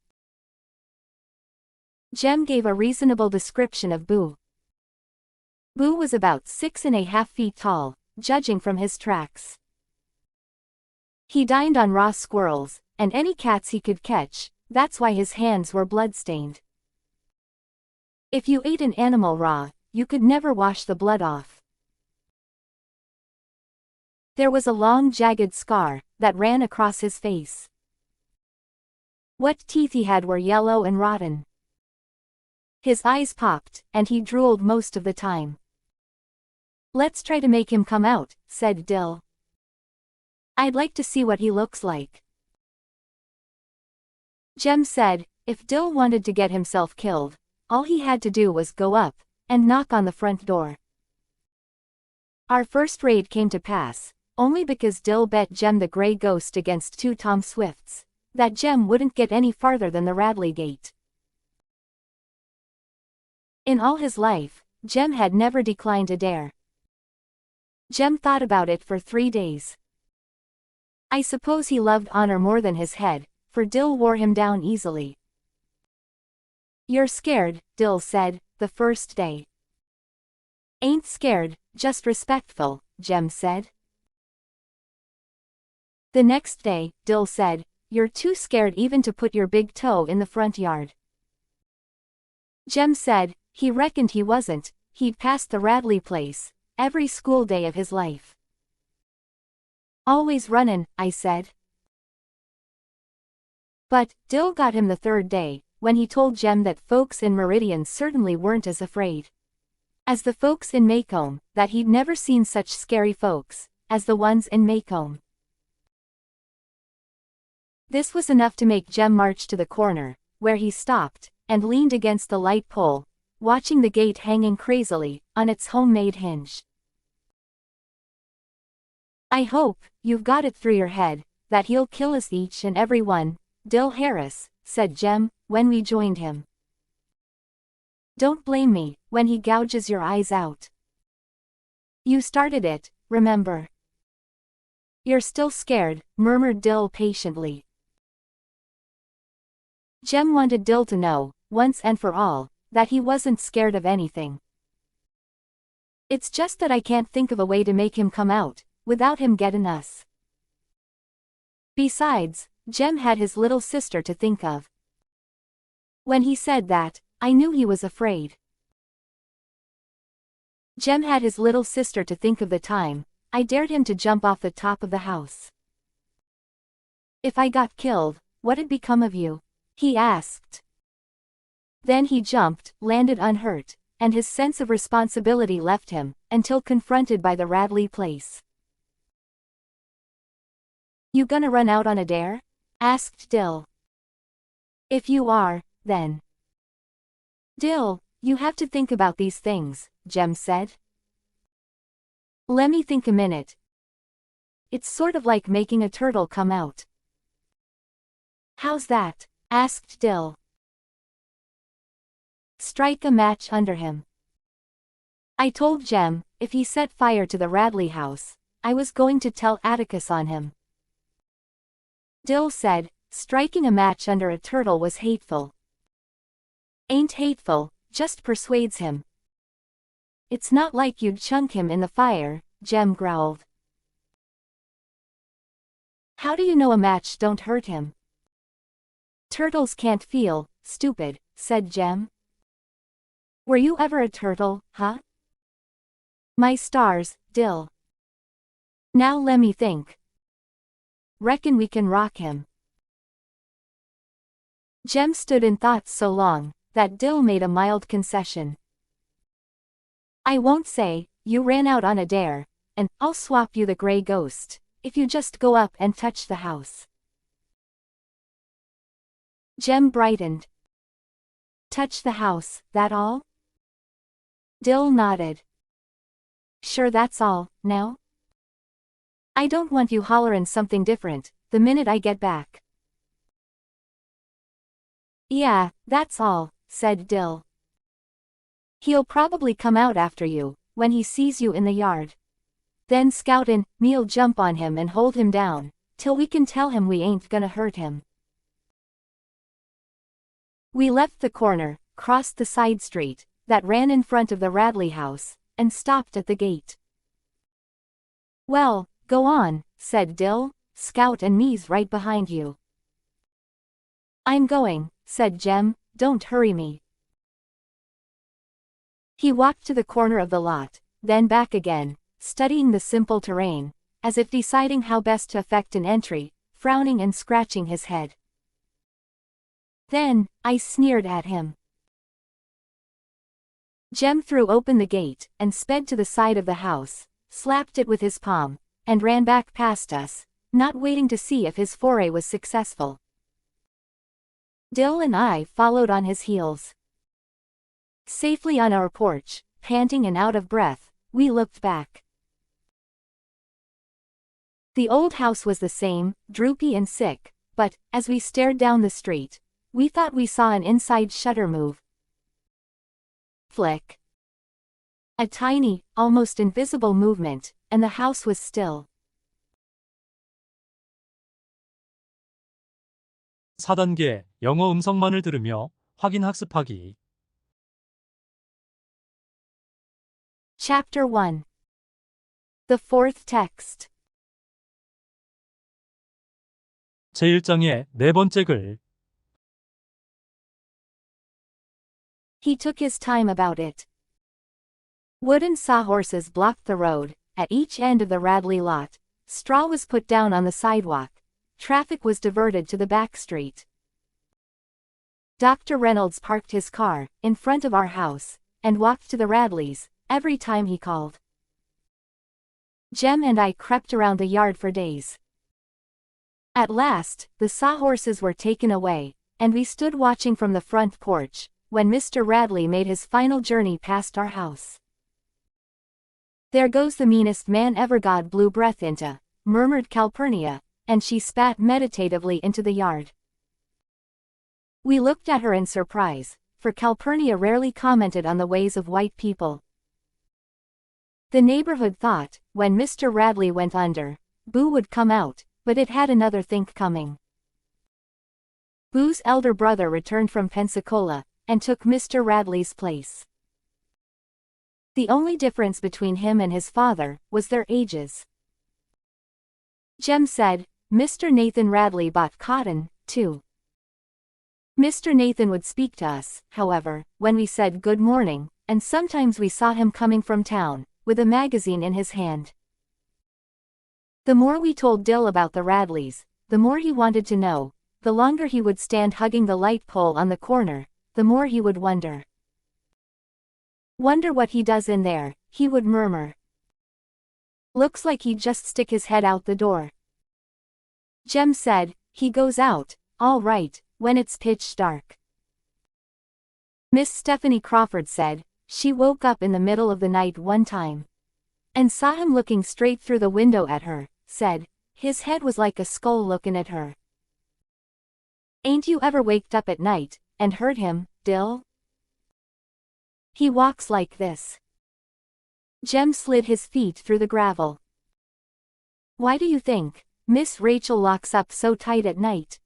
Jem gave a reasonable description of Boo. Boo was about 6.5 feet tall, judging from his tracks. He dined on raw squirrels, and any cats he could catch, that's why his hands were blood-stained. If you ate an animal raw, you could never wash the blood off. There was a long jagged scar that ran across his face. What teeth he had were yellow and rotten. His eyes popped, and he drooled most of the time. Let's try to make him come out, said Dill. I'd like to see what he looks like. Jem said, if Dill wanted to get himself killed, all he had to do was go up and knock on the front door. Our first raid came to pass, only because Dill bet Jem the Grey Ghost against 2 Tom Swifts, that Jem wouldn't get any farther than the Radley gate. In all his life, Jem had never declined a dare. Jem thought about it for 3 days. I suppose he loved honor more than his head, for Dill wore him down easily. You're scared, Dill said, the first day. Ain't scared, just respectful, Jem said. The next day, Dill said, you're too scared even to put your big toe in the front yard. Jem said, he reckoned he wasn't, he'd passed the Radley place, every school day of his life. Always runnin', I said. But, Dill got him the third day, when he told Jem that folks in Meridian certainly weren't as afraid as the folks in Maycomb, that he'd never seen such scary folks as the ones in Maycomb. This was enough to make Jem march to the corner, where he stopped, and leaned against the light pole, watching the gate hanging crazily on its homemade hinge. I hope you've got it through your head that he'll kill us each and every one, Dill Harris, said Jem, when we joined him. Don't blame me when he gouges your eyes out. You started it, remember. You're still scared, murmured Dill patiently. Jem wanted Dill to know, once and for all, that he wasn't scared of anything. It's just that I can't think of a way to make him come out, without him getting us. Besides, Jem had his little sister to think of. When he said that, I knew he was afraid. Jem had his little sister to think of the time I dared him to jump off the top of the house. If I got killed, what'd become of you? He asked. Then he jumped, landed unhurt, and his sense of responsibility left him, until confronted by the Radley place. You gonna run out on a dare? Asked Dill. If you are, then. Dill, you have to think about these things, Jem said. Lemme think a minute. It's sort of like making a turtle come out. How's that? Asked Dill. Strike a match under him. I told Jem, if he set fire to the Radley house, I was going to tell Atticus on him. Dill said, striking a match under a turtle was hateful. Ain't hateful, just persuades him. It's not like you'd chunk him in the fire, Jem growled. How do you know a match don't hurt him? Turtles can't feel, stupid, said Jem. Were you ever a turtle, huh? My stars, Dill. Now lemme think. Reckon we can rock him. Jem stood in thought so long that Dill made a mild concession. I won't say, you ran out on a dare, and I'll swap you the gray ghost, if you just go up and touch the house. Jem brightened. Touch the house, that all? Dill nodded. Sure that's all, now? I don't want you hollerin' something different, the minute I get back. Yeah, that's all, said Dill. He'll probably come out after you, when he sees you in the yard. Then Scout and me'll jump on him and hold him down, till we can tell him we ain't gonna hurt him. We left the corner, crossed the side street that ran in front of the Radley house, and stopped at the gate. Well, go on, said Dill, Scout and me's right behind you. I'm going, said Jem, don't hurry me. He walked to the corner of the lot, then back again, studying the simple terrain, as if deciding how best to effect an entry, frowning and scratching his head. Then, I sneered at him. Jem threw open the gate, and sped to the side of the house, slapped it with his palm, and ran back past us, not waiting to see if his foray was successful. Dill and I followed on his heels. Safely on our porch, panting and out of breath, we looked back. The old house was the same, droopy and sick, but, as we stared down the street, we thought we saw an inside shutter move. Flick. A tiny, almost invisible movement, and the house was still. 4단계 영어 음성만을 들으며 확인 학습하기. Chapter 1. The Fourth Text. 제1장의 네 번째 글. He took his time about it. Wooden sawhorses blocked the road. At each end of the Radley lot, straw was put down on the sidewalk. Traffic was diverted to the back street. Dr. Reynolds parked his car in front of our house and walked to the Radleys every time he called. Jem and I crept around the yard for days. At last, the sawhorses were taken away, and we stood watching from the front porch when Mr. Radley made his final journey past our house. There goes the meanest man ever God blew breath into, murmured Calpurnia, and she spat meditatively into the yard. We looked at her in surprise, for Calpurnia rarely commented on the ways of white people. The neighborhood thought, when Mr. Radley went under, Boo would come out, but it had another think coming. Boo's elder brother returned from Pensacola, and took Mr. Radley's place. The only difference between him and his father was their ages. Jem said, Mr. Nathan Radley bought cotton, too. Mr. Nathan would speak to us, however, when we said good morning, and sometimes we saw him coming from town, with a magazine in his hand. The more we told Dill about the Radleys, the more he wanted to know. The longer he would stand hugging the light pole on the corner, the more he would wonder. Wonder what he does in there, he would murmur. Looks like he'd just stick his head out the door. Jem said, he goes out, all right, when it's pitch dark. Miss Stephanie Crawford said, she woke up in the middle of the night one time and saw him looking straight through the window at her, said, his head was like a skull looking at her. Ain't you ever waked up at night and heard him, Dill? He walks like this. Jem slid his feet through the gravel. Why do you think Miss Rachel locks up so tight at night?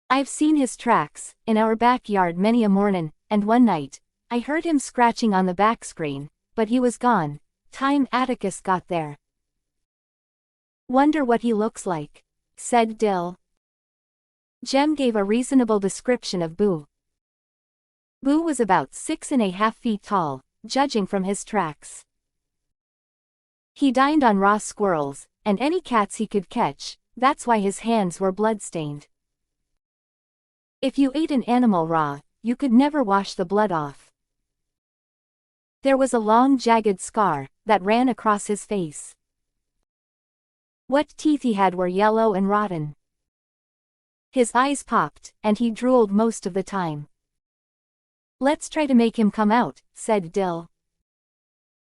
I've seen his tracks in our backyard many a mornin', and one night I heard him scratching on the back screen, but he was gone time Atticus got there. Wonder what he looks like, said Dill. Jem gave a reasonable description of Boo. Boo was about 6.5 feet tall, judging from his tracks. He dined on raw squirrels, and any cats he could catch, that's why his hands were blood-stained. If you ate an animal raw, you could never wash the blood off. There was a long jagged scar that ran across his face. What teeth he had were yellow and rotten. His eyes popped, and he drooled most of the time. Let's try to make him come out, said Dill.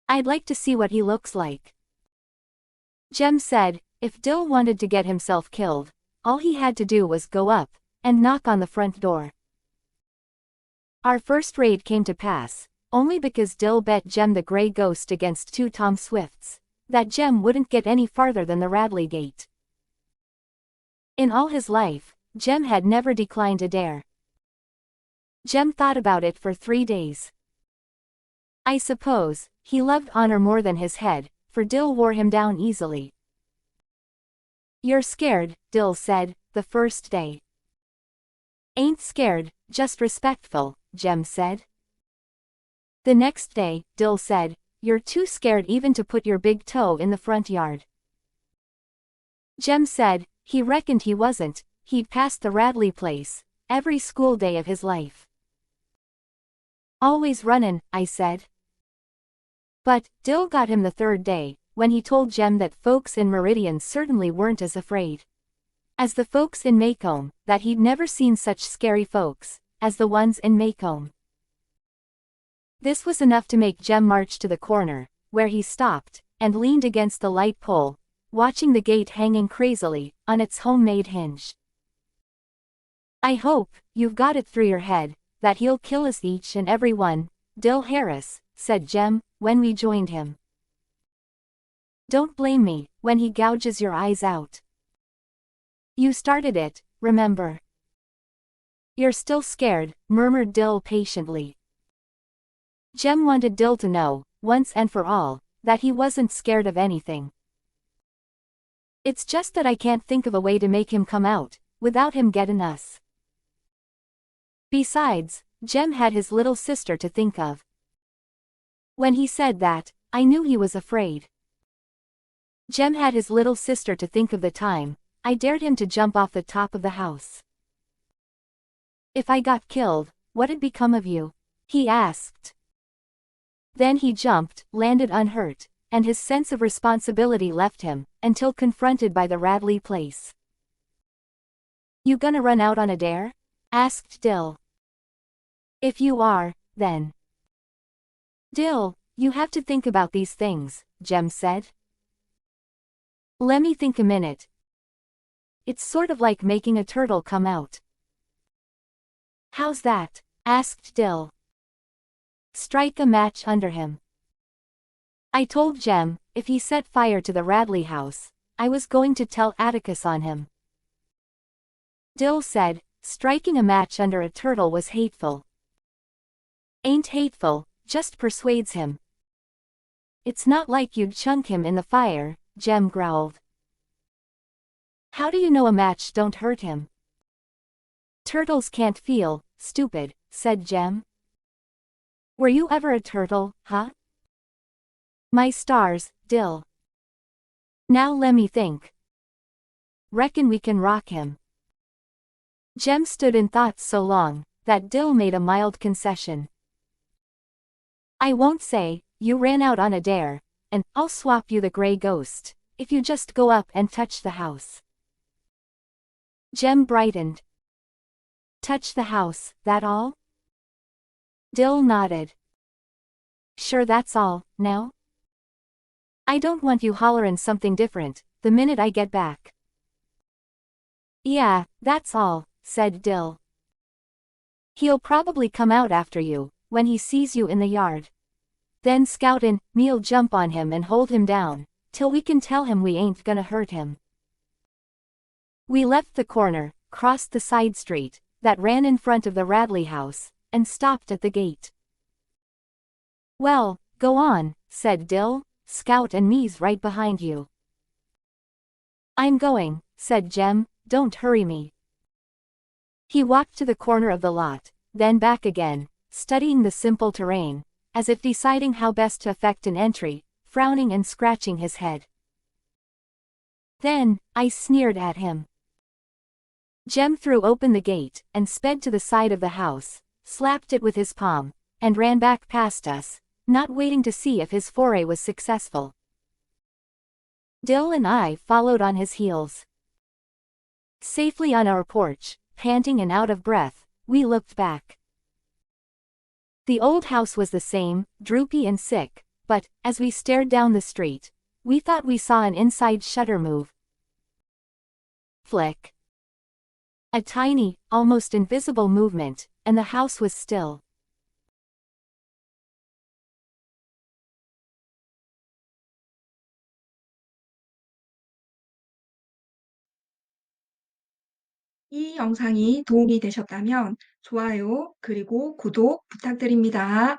I'd like to see what he looks like. Jem said, if Dill wanted to get himself killed, all he had to do was go up and knock on the front door. Our first raid came to pass only because Dill bet Jem the Grey Ghost against 2 Tom Swifts that Jem wouldn't get any farther than the Radley gate. In all his life, Jem had never declined a dare. Jem thought about it for 3 days. I suppose he loved honor more than his head, for Dill wore him down easily. You're scared, Dill said, the first day. Ain't scared, just respectful, Jem said. The next day, Dill said, you're too scared even to put your big toe in the front yard. Jem said, he reckoned he wasn't, he'd passed the Radley place every school day of his life. Always runnin', I said. But Dill got him the 3rd day, when he told Jem that folks in Meridian certainly weren't as afraid as the folks in Maycomb, that he'd never seen such scary folks as the ones in Maycomb. This was enough to make Jem march to the corner, where he stopped and leaned against the light pole, watching the gate hanging crazily on its homemade hinge. I hope you've got it through your head that he'll kill us each and every one, Dill Harris, said Jem, when we joined him. Don't blame me when he gouges your eyes out. You started it, remember. You're still scared, murmured Dill patiently. Jem wanted Dill to know once and for all, that he wasn't scared of anything. It's just that I can't think of a way to make him come out, without him getting us. Besides, Jem had his little sister to think of. When he said that, I knew he was afraid. Jem had his little sister to think of the time I dared him to jump off the top of the house. If I got killed, what'd become of you? He asked. Then he jumped, landed unhurt, and his sense of responsibility left him, until confronted by the Radley place. You gonna run out on a dare? Asked Dill. If you are, then. Dill, you have to think about these things, Jem said. Lemme think a minute. It's sort of like making a turtle come out. How's that? Asked Dill. Strike a match under him. I told Jem, if he set fire to the Radley house, I was going to tell Atticus on him. Dill said, striking a match under a turtle was hateful. Ain't hateful, just persuades him. It's not like you'd chunk him in the fire, Jem growled. How do you know a match don't hurt him? Turtles can't feel, stupid, said Jem. Were you ever a turtle, huh? My stars, Dill. Now lemme think. Reckon we can rock him. Jem stood in thought so long, that Dill made a mild concession. I won't say, you ran out on a dare, and I'll swap you the gray ghost, if you just go up and touch the house. Jem brightened. Touch the house, that all? Dill nodded. Sure that's all, now? I don't want you hollerin' something different, the minute I get back. Yeah, that's all, said Dill. He'll probably come out after you, when he sees you in the yard. Then Scout and me'll jump on him and hold him down, till we can tell him we ain't gonna hurt him. We left the corner, crossed the side street, that ran in front of the Radley house, and stopped at the gate. Well, go on, said Dill, Scout and me's right behind you. I'm going, said Jem, don't hurry me. He walked to the corner of the lot, then back again, studying the simple terrain, as if deciding how best to effect an entry, frowning and scratching his head. Then, I sneered at him. Jem threw open the gate, and sped to the side of the house, slapped it with his palm, and ran back past us, not waiting to see if his foray was successful. Dill and I followed on his heels. Safely on our porch, panting and out of breath, we looked back. The old house was the same, droopy and sick, but, as we stared down the street, we thought we saw an inside shutter move. Flick. A tiny, almost invisible movement, and the house was still. 이 영상이 도움이 되셨다면 좋아요, 그리고 구독 부탁드립니다.